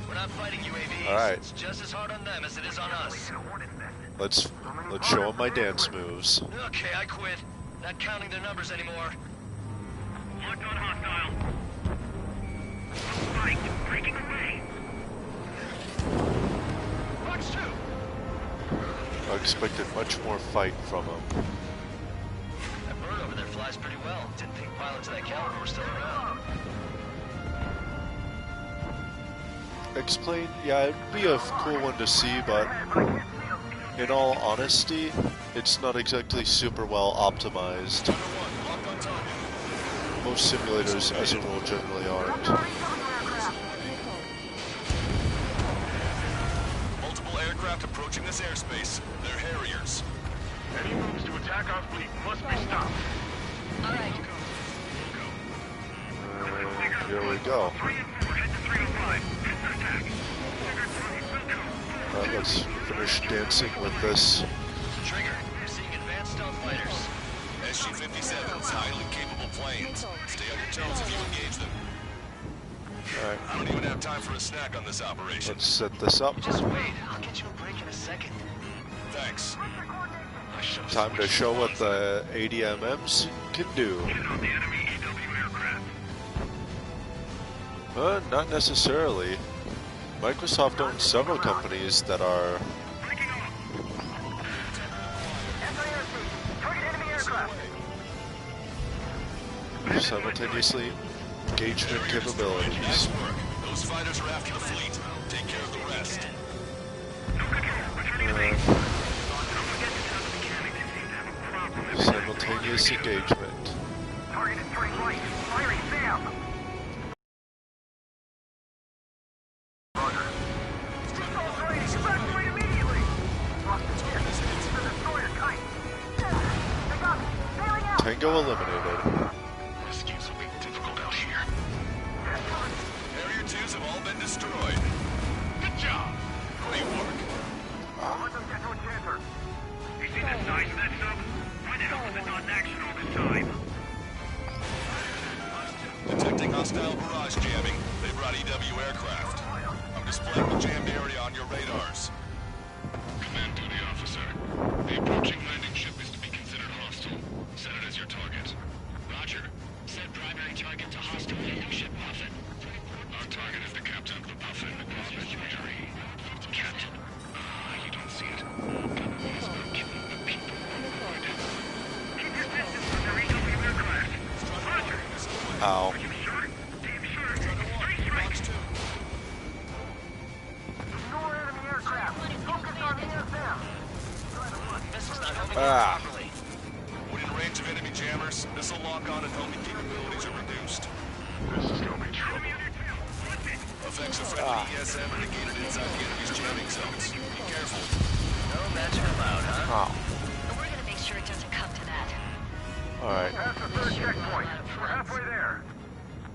We're not fighting UAVs. All right. It's just as hard on them as it is on us. Let's show them my dance moves. Okay, I quit. Not counting their numbers anymore. Locked on hostile. Fight, breaking away. Fox 2. I expected much more fight from them. That bird over there flies pretty well. Didn't think pilots of that caliber were still around. Explain, yeah, it'd be a cool one to see, but in all honesty, it's not exactly super well optimized. Most simulators, as a rule, generally aren't. Multiple aircraft approaching this airspace. They're Harriers. Any moves to attack our fleet must be stopped. All right. Here we go. 3 and 4, head to 305. Alright, let's finish dancing with this. Trigger, we're seeing advanced stealth fighters. SG-57s, highly capable planes. Stay on your toes if you engage them. Alright. I don't even have time for a snack on this operation. Let's set this up. Just wait, I'll get you a break in a second. Thanks. Time to show what the ADMMs can do. enemy EW aircraft. Not necessarily. Microsoft owns several companies that are simultaneously engagement capabilities. Those fighters are after the fleet. Take care of the rest. Simultaneous engagement. Target is straight right. Firing Sam. Tango eliminated. Rescues will be difficult out here. Area 2s have all been destroyed. Good job. Great work. Let them get to Enchanter. You see the size of that sub? Why the hell was it not in action all this time? Detecting hostile barrage jamming. They brought EW aircraft. I'm displaying the jammed area on your radars. Command duty officer. The approaching landing ship is to be considered hostile. Set it as your target. Roger. Set primary target to hostile landing ship Puffin. Our target is the captain of the Puffin, Robert Majori. Captain? You don't see it. Government is about killing the people. Keep your distance from the EW aircraft. Roger. Ow. Are you sure? Damn sure. Three strikes. Ignore enemy aircraft. Focus on ESM. Properly. When in range of enemy jammers, missile lock-on and homing capabilities are reduced. This is gonna be trouble. Effects of friendly ESM are negated inside the enemy's jamming zones. Be careful. No matching allowed, huh? Oh. We're gonna make sure it doesn't come to that. Alright. Past the third checkpoint. We're halfway there.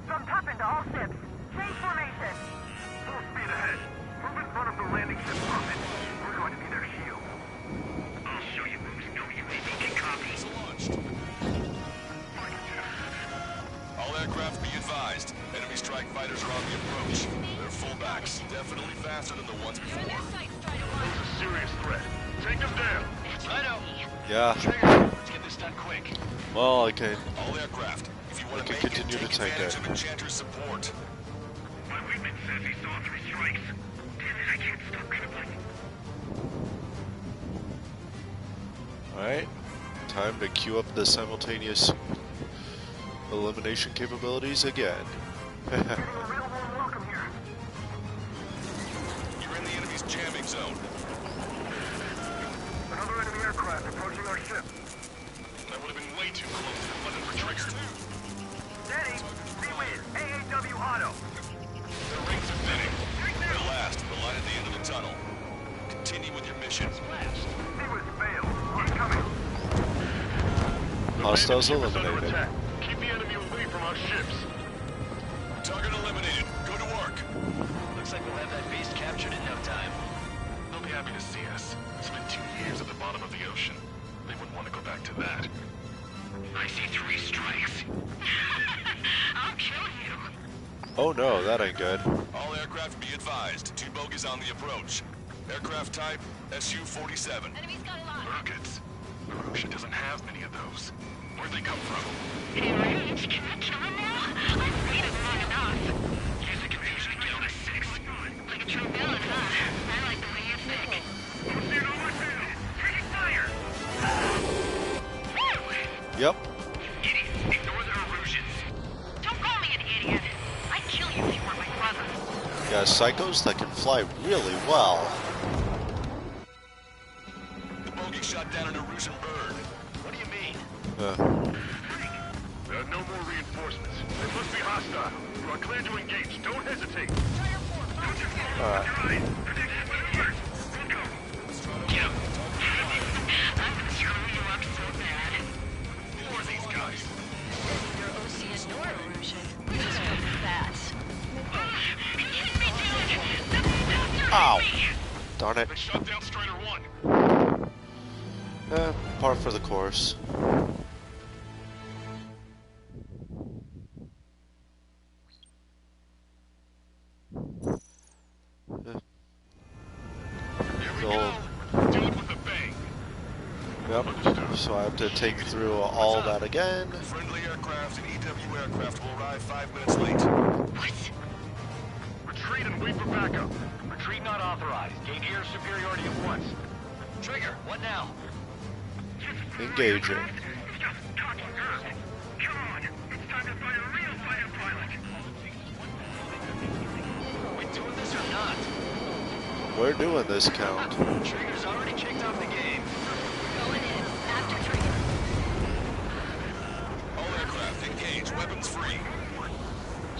From Puffin to all ships. Change formation. Full speed ahead. Move in front of the landing ship Puffin. We're going to be their shield. I'll show you moves no UAV can copy. All aircraft be advised. Enemy strike fighters are on the approach. They're fullbacks, definitely faster than the ones before. It's a serious threat. Take them down. Righto. Yeah. Let's get this done quick. Well, I can All aircraft, if you want to can make it, continue to take tank advantage it. of Enchanter's support. My wingman says he saw 3 strikes. Damn it, I can't stop crippling. Alright. Time to queue up the simultaneous elimination capabilities again. Getting a real warm welcome here. You're in the enemy's jamming zone. Another enemy aircraft approaching our ship. That would have been way too close if it wasn't for Trigger. Steady. Seawind. AAW Auto. The rings are thinning. At last, the line at the end of the tunnel. Continue with your mission. Seawind failed. Incoming. Hostiles The landing ship is under eliminated. attack. Keep the enemy away from our ships. Target eliminated. Go to work. Looks like we'll have that beast captured in no time. They'll be happy to see us. It's been 2 years at the bottom of the ocean. They wouldn't want to go back to that. I see 3 strikes. I'll kill you. Oh no, that ain't good. All aircraft be advised. 2 bogies on the approach. Aircraft type, Su-47. Enemy's got a lot. Urkets. Marusha doesn't have many of those. Where'd they come from? Hey, Rage, can I kill him now? I've waited long enough. Use the confusion to get on a 6. Like a true villain, huh? I like the way you think. Don't see it on my tail. Taking fire. Yep. Idiots, ignore their illusions. Don't call me an idiot. I'd kill you if you weren't my brother. Yeah, psychos that can fly really well. The bogey shot down an Erusian bird. What do you mean? There are no more reinforcements. They must be hostile. You are clear to engage. Don't hesitate. Alright. Prediction maneuvers. Go. Get him. I'm gonna screw you up so bad. Who are these guys? Your OC is nor illusion. We're just really fast. Ow. Darn it. They shot down Strider 1. Par for the course. Do it with a bang. Yep. So I have to take through all that again. Friendly aircraft and EW aircraft will arrive 5 minutes late. What? retreat and wait for backup. Retreat not authorized. Gain air superiority at once. Trigger, what now? Engaging. Just talking girl. Come on, it's time to find a real fighter pilot. We doing this or not? We're doing this, Count. Trigger's already kicked off the game. Going in. After trigger. All aircraft, engage. Weapons free.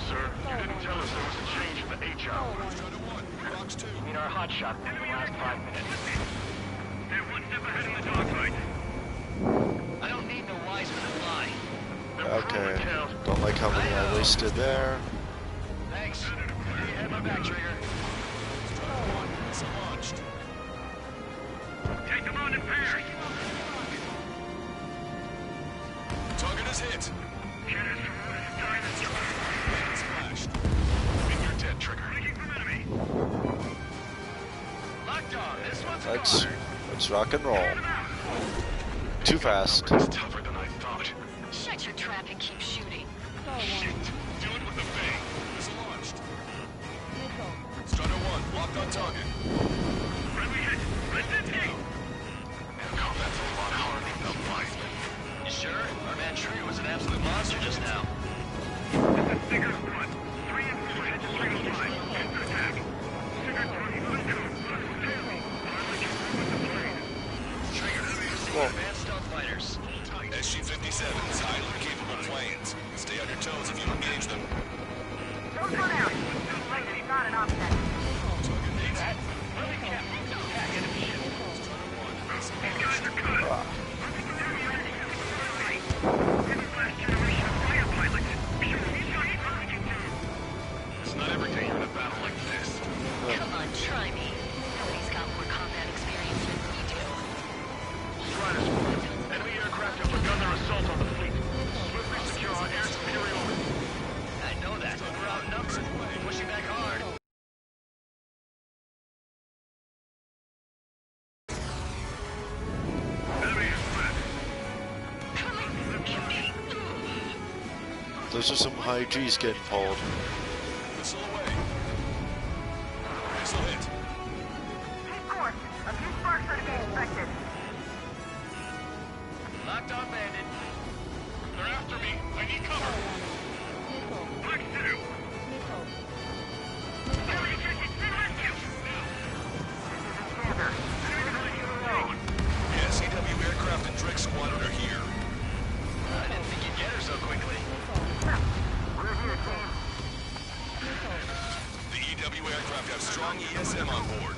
Sir, you didn't tell us there was a change in the H hour. Strider 1, Rocks 2. You mean our hotshot in the last 5 minutes? They're one step ahead in the dogfight. I don't need no wiseman to lie. Okay. Don't like how many I wasted there. Thanks. You had my back, Trigger. Strider 1, missile launched. Take them on in pairs. Target is hit. Weapons flashed. And you're dead, Trigger. Taking from enemy. Locked on. This one's Let's rock and roll. Too fast. It's tougher than I thought. Shut your trap and keep shooting. Shit. Do it with a bang. Missile launched. Strider 1, locked on target. Friendly hit. Resistance. Combat's a lot harder than the Wiseman. You sure? Our man Trigger was an absolute monster just now. This is Sigurd 1. 3 and 4 head to 305. Attack. Sigurd 3, let's go. Trigger, Whoa. advanced stealth fighters. SG-57s, highly capable planes. Stay on your toes if you engage them. Don't go down. It's too late. He's not an offset. Target hit. Really can't move to attack enemy ship. Strider 1, missile These guys launched. are cut. Last generation of fire pilots. It's not every day you're in a battle like this. Come on, try me. Nobody's got more combat experience than we do. Strider Squad. Enemy aircraft have begun their assault on the fleet. Swiftly secure our air superiority. I know that. We're outnumbered. Pushing back hard. Enemy is flat. Those are some high G's getting pulled. Missile away. Missile hit. Keep course. A few sparks are to be expected. Locked on bandit. They're after me. I need cover. Black City. Yes, EW aircraft and Drake Squadron are here. I didn't think you'd get her so quickly. We're here, team. The EW aircraft have strong ESM on board.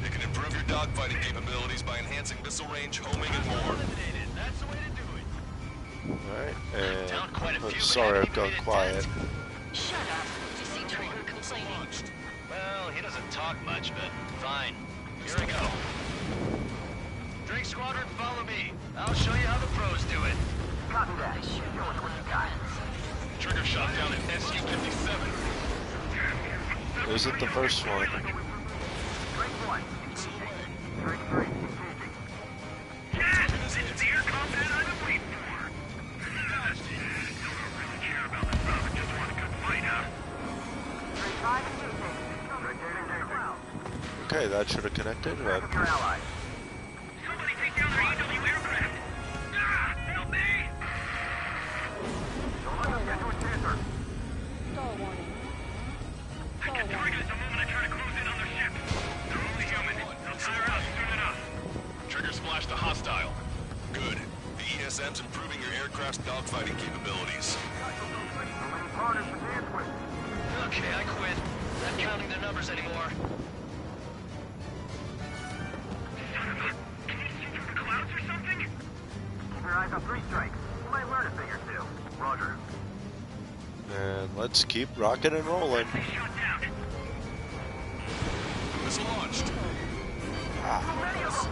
They can improve your dogfighting capabilities by enhancing missile range, homing, and more. Eliminated. That's the way to do it. Alright, Down quite a and I'm few, but sorry haven't I've gone even been quiet. Shut up. Did you see Trigger complaining? Launched. Well, he doesn't talk much, but fine. Here we go. Drake Squadron, follow me. I'll show you how the pros do it. Copy that. Show us what you got. Trigger shot down at SU-57. Isn't the first one. Drake 1. Missile away. Drake 3. Engaging. Yes! This is the air combat I've been waiting for. Don't really care about this stuff. Just want a good fight, huh? Drake 5 engaging. Drake 8 engaging. Okay, that should have connected, but Your allies. Somebody take down their EW aircraft. Ah! Help me! Don't let them get to a transfer. I can target it the moment I try to close in on their ship. They're only human. They'll tire out soon enough. Trigger splashed a hostile. Good. The ESM's improving your aircraft's dogfighting capabilities. Okay, I quit. Not counting their numbers anymore. Can you see through the clouds or something? Keep your eyes on 3 strikes. You might learn a thing or two. Roger. and let's keep rocking and rolling. Shot down. Missile launched. Ah.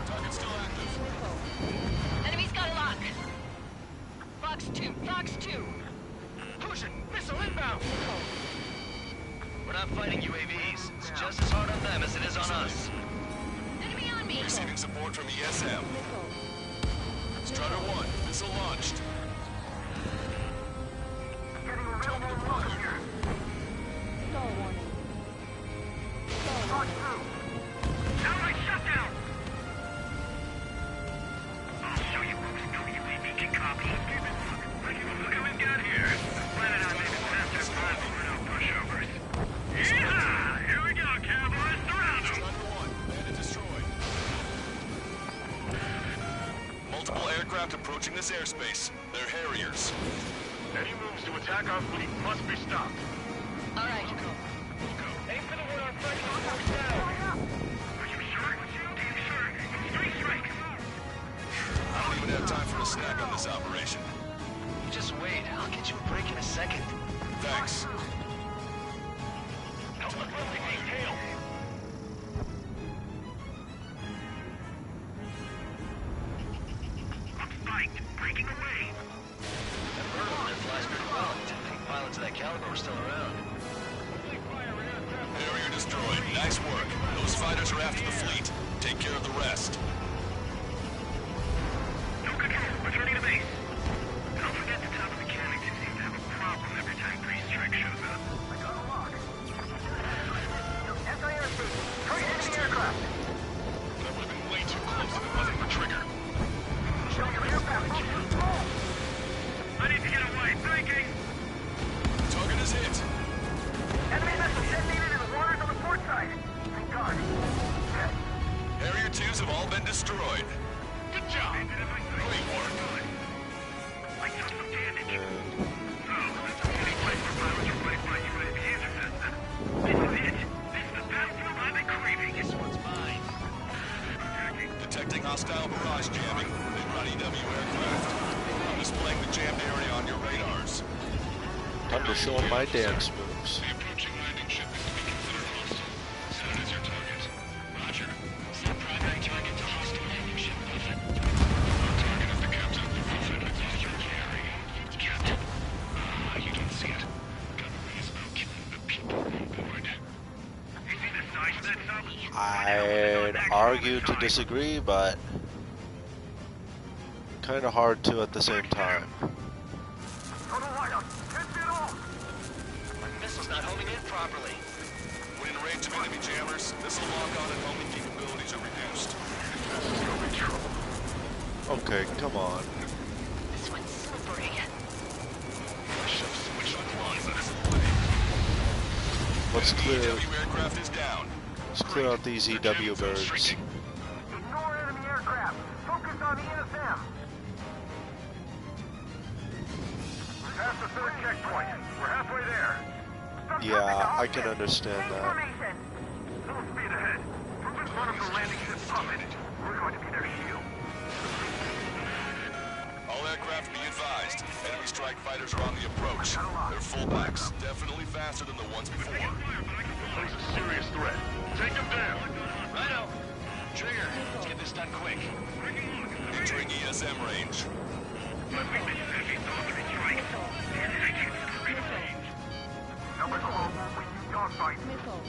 Target still active. Enemy's got a lock. Fox 2, Fox 2. Pushing! Missile inbound! We're not fighting UAVs. It's just as hard on them as it is on us. Enemy on me. Receiving support from ESM. Strider 1, missile launched. Getting a real warm welcome here. Multiple aircraft approaching this airspace. They're Harriers. Any moves to attack our fleet must be stopped. All right. Aim for the one our friends are down. Are you sure? Damn sure. Straight strike. I don't even have time for a snack on this operation. Just wait. I'll get you a break in a second. Thanks. Help us with the detail. Breaking away. That bird over there flies pretty well. Didn't think pilots of that caliber were still around. Harrier destroyed. Nice work. Those fighters are after the fleet. Take care of the rest. No control. Returning to base. Don't forget to tell the mechanics who seem to have a problem every time Pre-Strike shows up. I got a lock. SIRC. Target enemy aircraft. That would have been way too close if it wasn't for Trigger. I need to get away. Breaking. Target is hit. Enemy missile detonated in the waters on the port side. Thank God. Okay. Harrier 2s have all been destroyed. Good job. Great work. I took some damage. So, that's the only place where pilots are right by UAVs are tested. This is it. This is the battlefield I've been craving. This one's mine. Detecting hostile barrage jamming. They run EW aircraft. I'm displaying the jammed area on your radars. Time to show 'em my dance moves. The approaching landing ship is to be considered hostile. Set it as your target. Roger. Set primary target to hostile landing ship, Buffett. Our target is the captain of the Buffett with all your carry. Captain? You don't see it. Government is about killing the people on board. You see the size of that sub? I'd argue to disagree, but kind of hard to at the same time. Total whiteout. 10 feet off. My missile's not homing in properly. When in range of enemy jammers, missile lock-on and homing capabilities are reduced. Okay, come on. This one's slippery. Let's clear. EW aircraft is down. Let's clear out these EW birds. Ignore enemy aircraft. Focus on the ESM. Past the third checkpoint. We're halfway there. Yeah, I can understand that. Full speed ahead. Move in front of the landing ship Puppet. We're going to be their shield. All aircraft be advised. Enemy strike fighters are on the approach. They're fullbacks, definitely faster than the ones before. Pose a serious threat. Take them down. Righto. Trigger, let's get this done quick. Entering ESM range. Number 12, we need dogfight. Missile.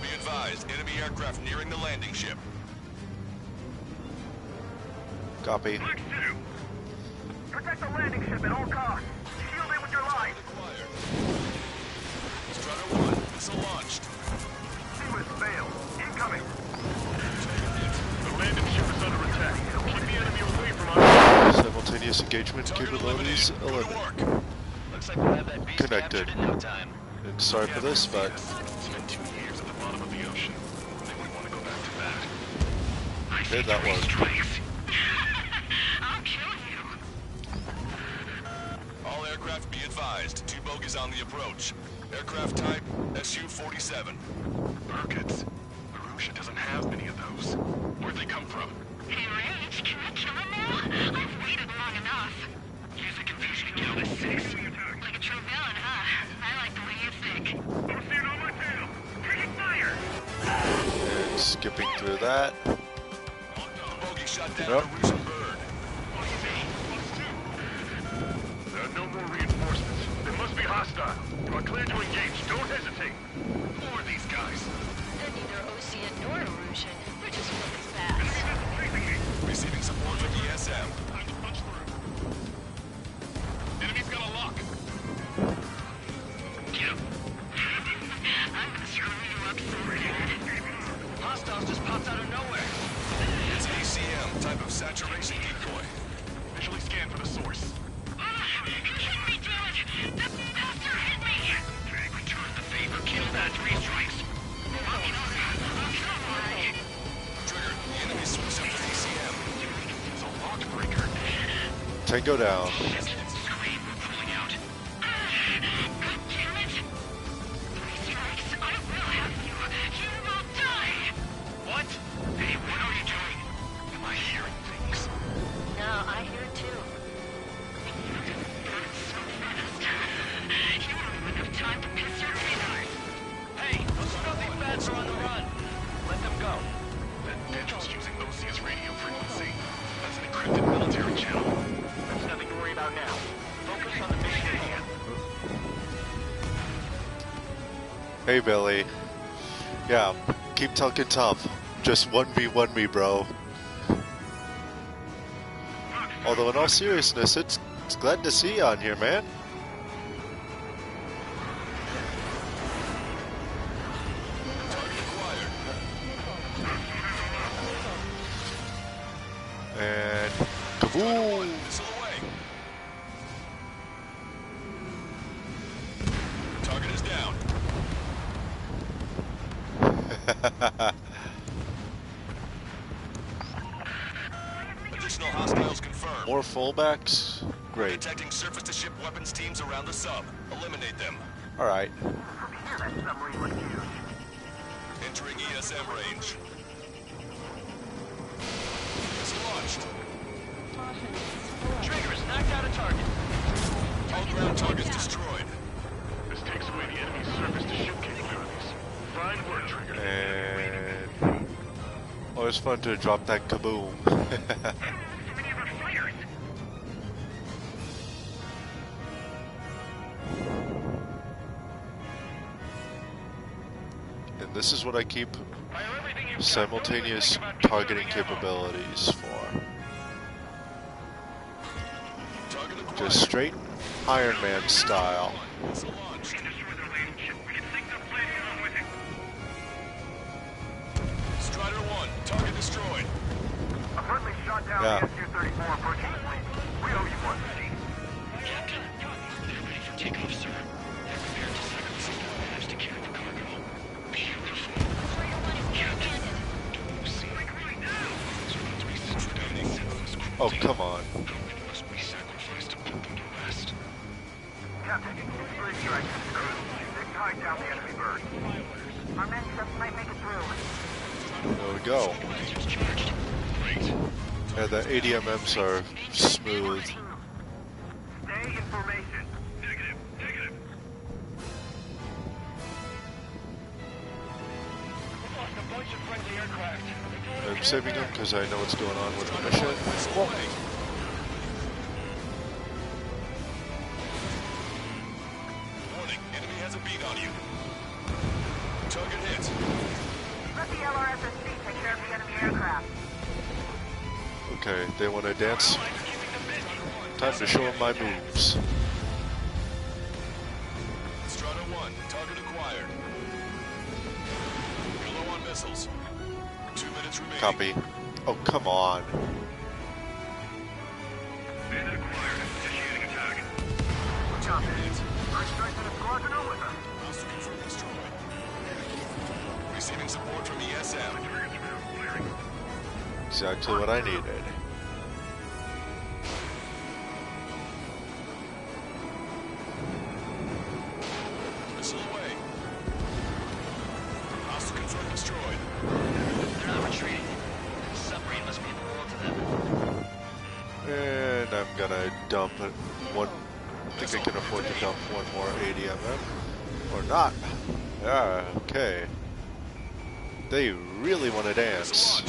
Be advised, enemy aircraft nearing the landing ship. Copy. Protect the landing ship at all costs. Shield it with your life. Strutter 1, missile launched. Seaward failed. Incoming. The landing ship is under attack. Keep the enemy away from our... Simultaneous engagement capabilities eliminated. Looks like we'll have that beast Connected. captured in no time. And sorry for this, but Spent 2 years at the bottom of the ocean. They wouldn't want to go back to that. did that work? I'll kill you. All aircraft be advised, 2 bogies on the approach. Aircraft type, Su-47. Burkitts. Arusha doesn't have many of those. Where'd they come from? Hey, Rage, can we kill him now? I've waited long enough. Use the confusion to kill this 6. Like a true villain, huh? I like the way you think. Proceed on my tail. Taking fire. And skipping through that. Bogey shot down Nope. an Arusian bird. There are no more reinforcements. They must be hostile. You are clear to engage. Don't hesitate. Who are these guys? They're neither Ocean nor Erusian. They're just really fast. Receiving support from ESM. Time to punch through. Enemy's got a lock. Get him. I'm gonna screw you up so bad. Hostiles just popped out of nowhere. It's ACM, type of saturation decoy. Visually scan for the source. Hit me, damn it! The bastard hit me! Return the favor. Kill that 3 strikes. Oh, come on. Trigger, Tango down. Hey Billy. Yeah, keep talking tough. Just 1v1 me, bro. Although in all seriousness, it's glad to see you on here, man. And kaboom! Target is down. Additional hostiles confirmed. More fullbacks? Great. Detecting surface-to-ship weapons teams around the sub. Eliminate them. Alright. Entering ESM range. Missile launched. Triggers knocked out a target. All ground targets destroyed. This takes away the enemy's surface-to-ship capabilities. Fine work, Trigger. And always fun to drop that kaboom. And this is what I keep simultaneous targeting capabilities for. Just straight Iron Man style. Strider 1, target destroyed. A friendly shot down Yeah. the SU-34 approaching the fleet. We owe you one, Chief. Captain, they're ready for takeoff, sir. They're prepared to sacrifice their lives to carry the cargo. Beautiful. Captain, don't see. They're about to be sent down the senseless cruelty. Oh, come on. It must be sacrificed to put them to rest. Captain, bridge directions. They've tied down the enemy bird. Our men just might make it through. There we go. Yeah, the ADMMs are smooth. Stay in formation. Negative. We've lost a bunch of friendly aircraft. I'm saving them because I know what's going on with the mission. Whoa. Warning, enemy has a beat on you. Target hit. Let the LRSSC take care of the enemy aircraft. Okay, they want to dance. Time to show them my moves. Strider 1, target acquired. You're low on missiles. 2 minutes remaining. Copy. Oh, come on. Bandit acquired. Initiating attack. Good job, man. First strike to the squadron over them. Hostile confirmed destroyed. Receiving support from ESM. Exactly what I needed. Missile away. Hostile confirmed destroyed. They're not retreating. The submarine must mean the world to them. And I'm gonna dump it. One. I think I can afford to dump one more ADMM. Or not. Yeah, okay. They really want to dance.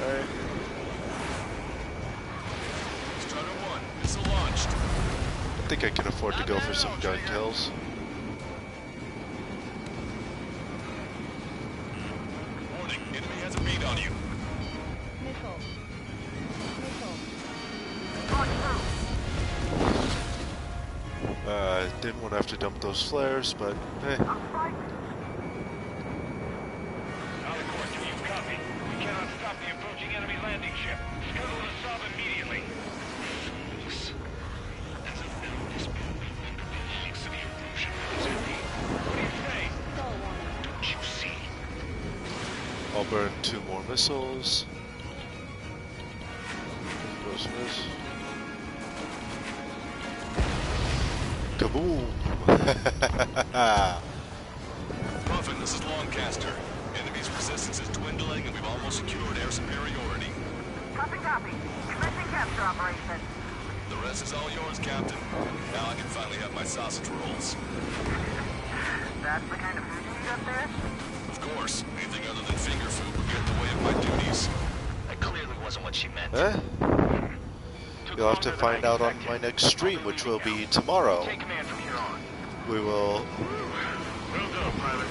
Alright. Strider 1, missile launched. I think I can afford to go for some gun kills. Warning, enemy has a beat on you. Didn't want to have to dump those flares, but eh. Alicorn, can you copy? We cannot stop the approach. I'll burn 2 more missiles. Kaboom! Muffin, this is Longcaster. Enemy's resistance is dwindling and we've almost secured air superiority. Copy. Commencing capture operation. The rest is all yours, Captain. Now I can finally have my sausage rolls. That's the kind of food you eat up there? Of course. Anything other than finger food would get in the way of my duties. That clearly wasn't what she meant. Eh? You'll have to find out on my next stream, which will be tomorrow. Take command from here on. We will... Well done, pilot.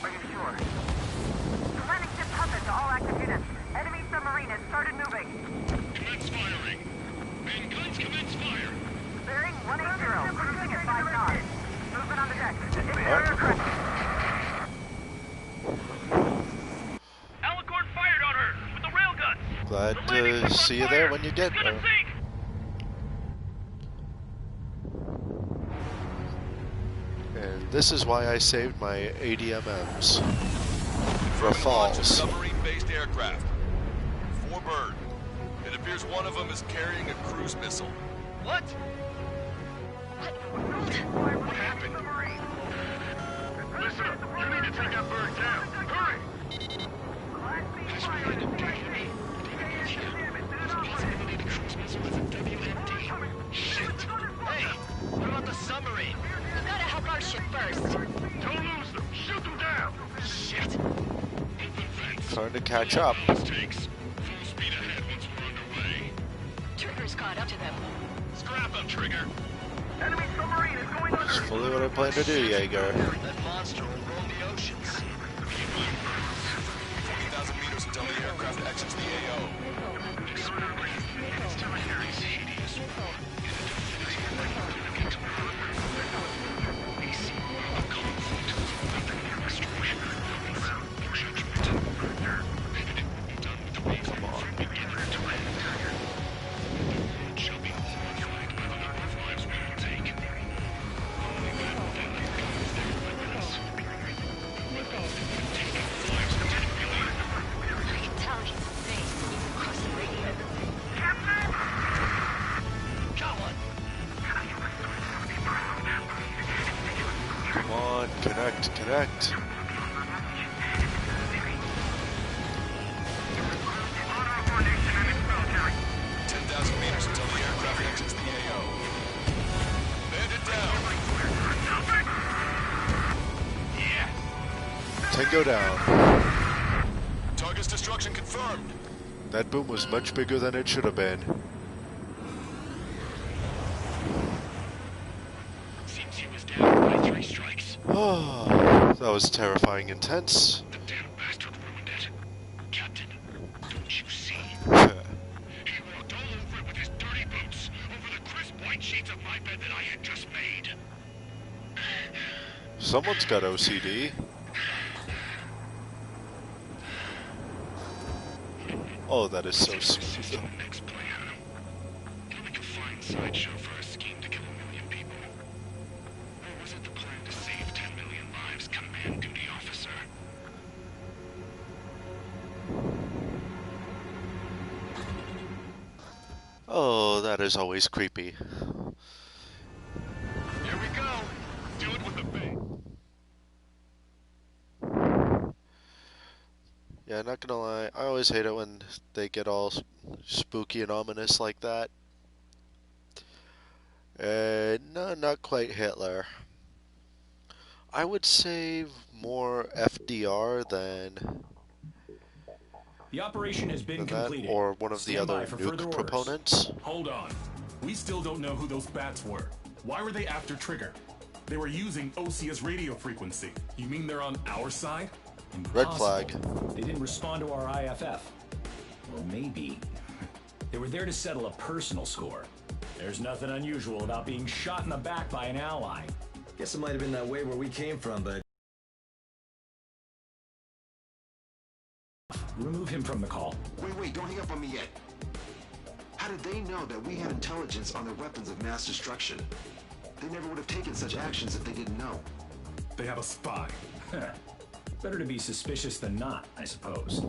Are you sure? Landing ship Puppet to all active units. Enemy submarine has started moving. Commence firing. Main guns commence fire. Bearing 180, cruising at 5 knots. Movement on the deck. Alicorn fired on her with the railgun. Glad to see you there when you get there. And this is why I saved my ADMMs for falls. Submarine-based aircraft. 4 bird. It appears one of them is carrying a cruise missile. What? What happened? Listen, you need to take that bird down. Hurry! Shit! Hey, what about the submarine? We've got to help our ship first. Don't lose them. Shoot them down. Shit! Trying to catch up. Trigger's caught up to them. Scrap them, Trigger. Enemy submarine is going under. That's fully what I plan to do, Jaeger. That monster will roam the oceans. 40,000 meters until the aircraft exits the AO. Connect. 10,000 meters until the aircraft exits the AO. Bandit down. Tango down. Target's destruction confirmed. That boom was much bigger than it should have been. Seems he was down by 3 strikes. Oh, that was terrifying intense. The damn bastard ruined it. Captain, don't you see? He walked all over it with his dirty boots, over the crisp white sheets of my bed that I had just made. Someone's got OCD. Oh, that is so sweet. Next plan. It'll make a fine sideshow for a scheme to kill 1 million people. Or was it the plan to save 10 million lives, command duty officer? Oh, that is always creepy. Here we go. Do it with a bang. Yeah, not gonna lie, I always hate it when they get all spooky and ominous like that. No, not quite Hitler. I would say more FDR than The operation has been that, completed. or one of the Stand by other for further nuke orders. proponents. Hold on. We still don't know who those bats were. Why were they after Trigger? They were using Osea's radio frequency. You mean they're on our side? Red flag. They didn't respond to our IFF. Or maybe they were there to settle a personal score. There's nothing unusual about being shot in the back by an ally. Guess it might have been that way where we came from, but... Remove him from the call. Wait, don't hang up on me yet. How did they know that we had intelligence on their weapons of mass destruction? They never would have taken such actions if they didn't know. They have a spy. Better to be suspicious than not, I suppose.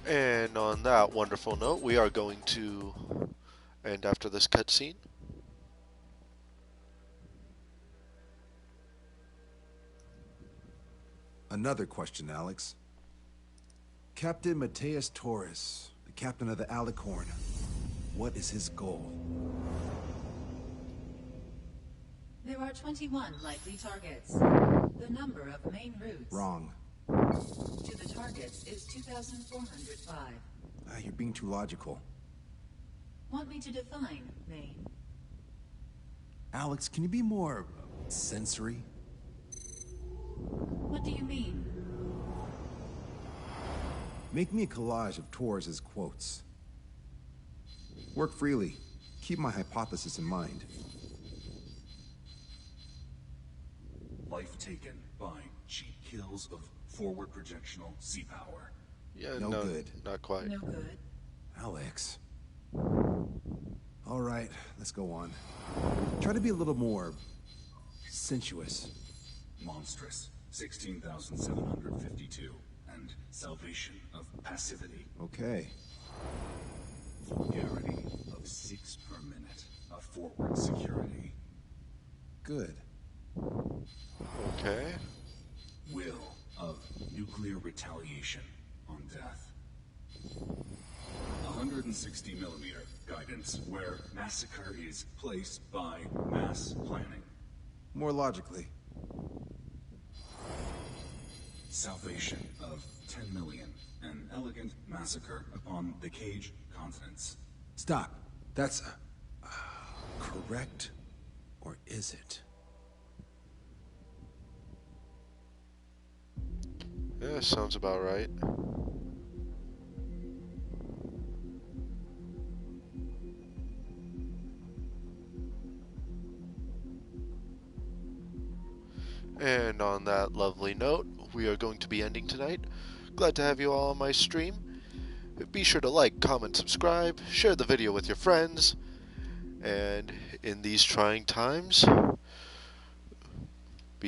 And on that wonderful note, we are going to end after this cutscene. Another question, Alex. Captain Mateus Torres, the captain of the Alicorn. What is his goal? There are 21 likely targets. The number of main routes Wrong. to the targets is 2,405. You're being too logical. Want me to define main? Alex, can you be more sensory? What do you mean? Make me a collage of Torres' quotes. Work freely. Keep my hypothesis in mind. Life taken by cheap kills of forward projectional sea power. Yeah, no good. Not quite. No good. Alex. All right, let's go on. Try to be a little more sensuous. Monstrous, 16,752. And salvation of passivity. Okay. Vulgarity of 6 per minute of forward security. Good. Okay. Will of nuclear retaliation on death. 160 millimeter guidance where massacre is placed by mass planning. More logically. Salvation of 10 million. An elegant massacre upon the Cage continents. Stop. That's correct, or is it? Yeah, sounds about right. And on that lovely note, we are going to be ending tonight. Glad to have you all on my stream. Be sure to like, comment, subscribe, share the video with your friends, and in these trying times,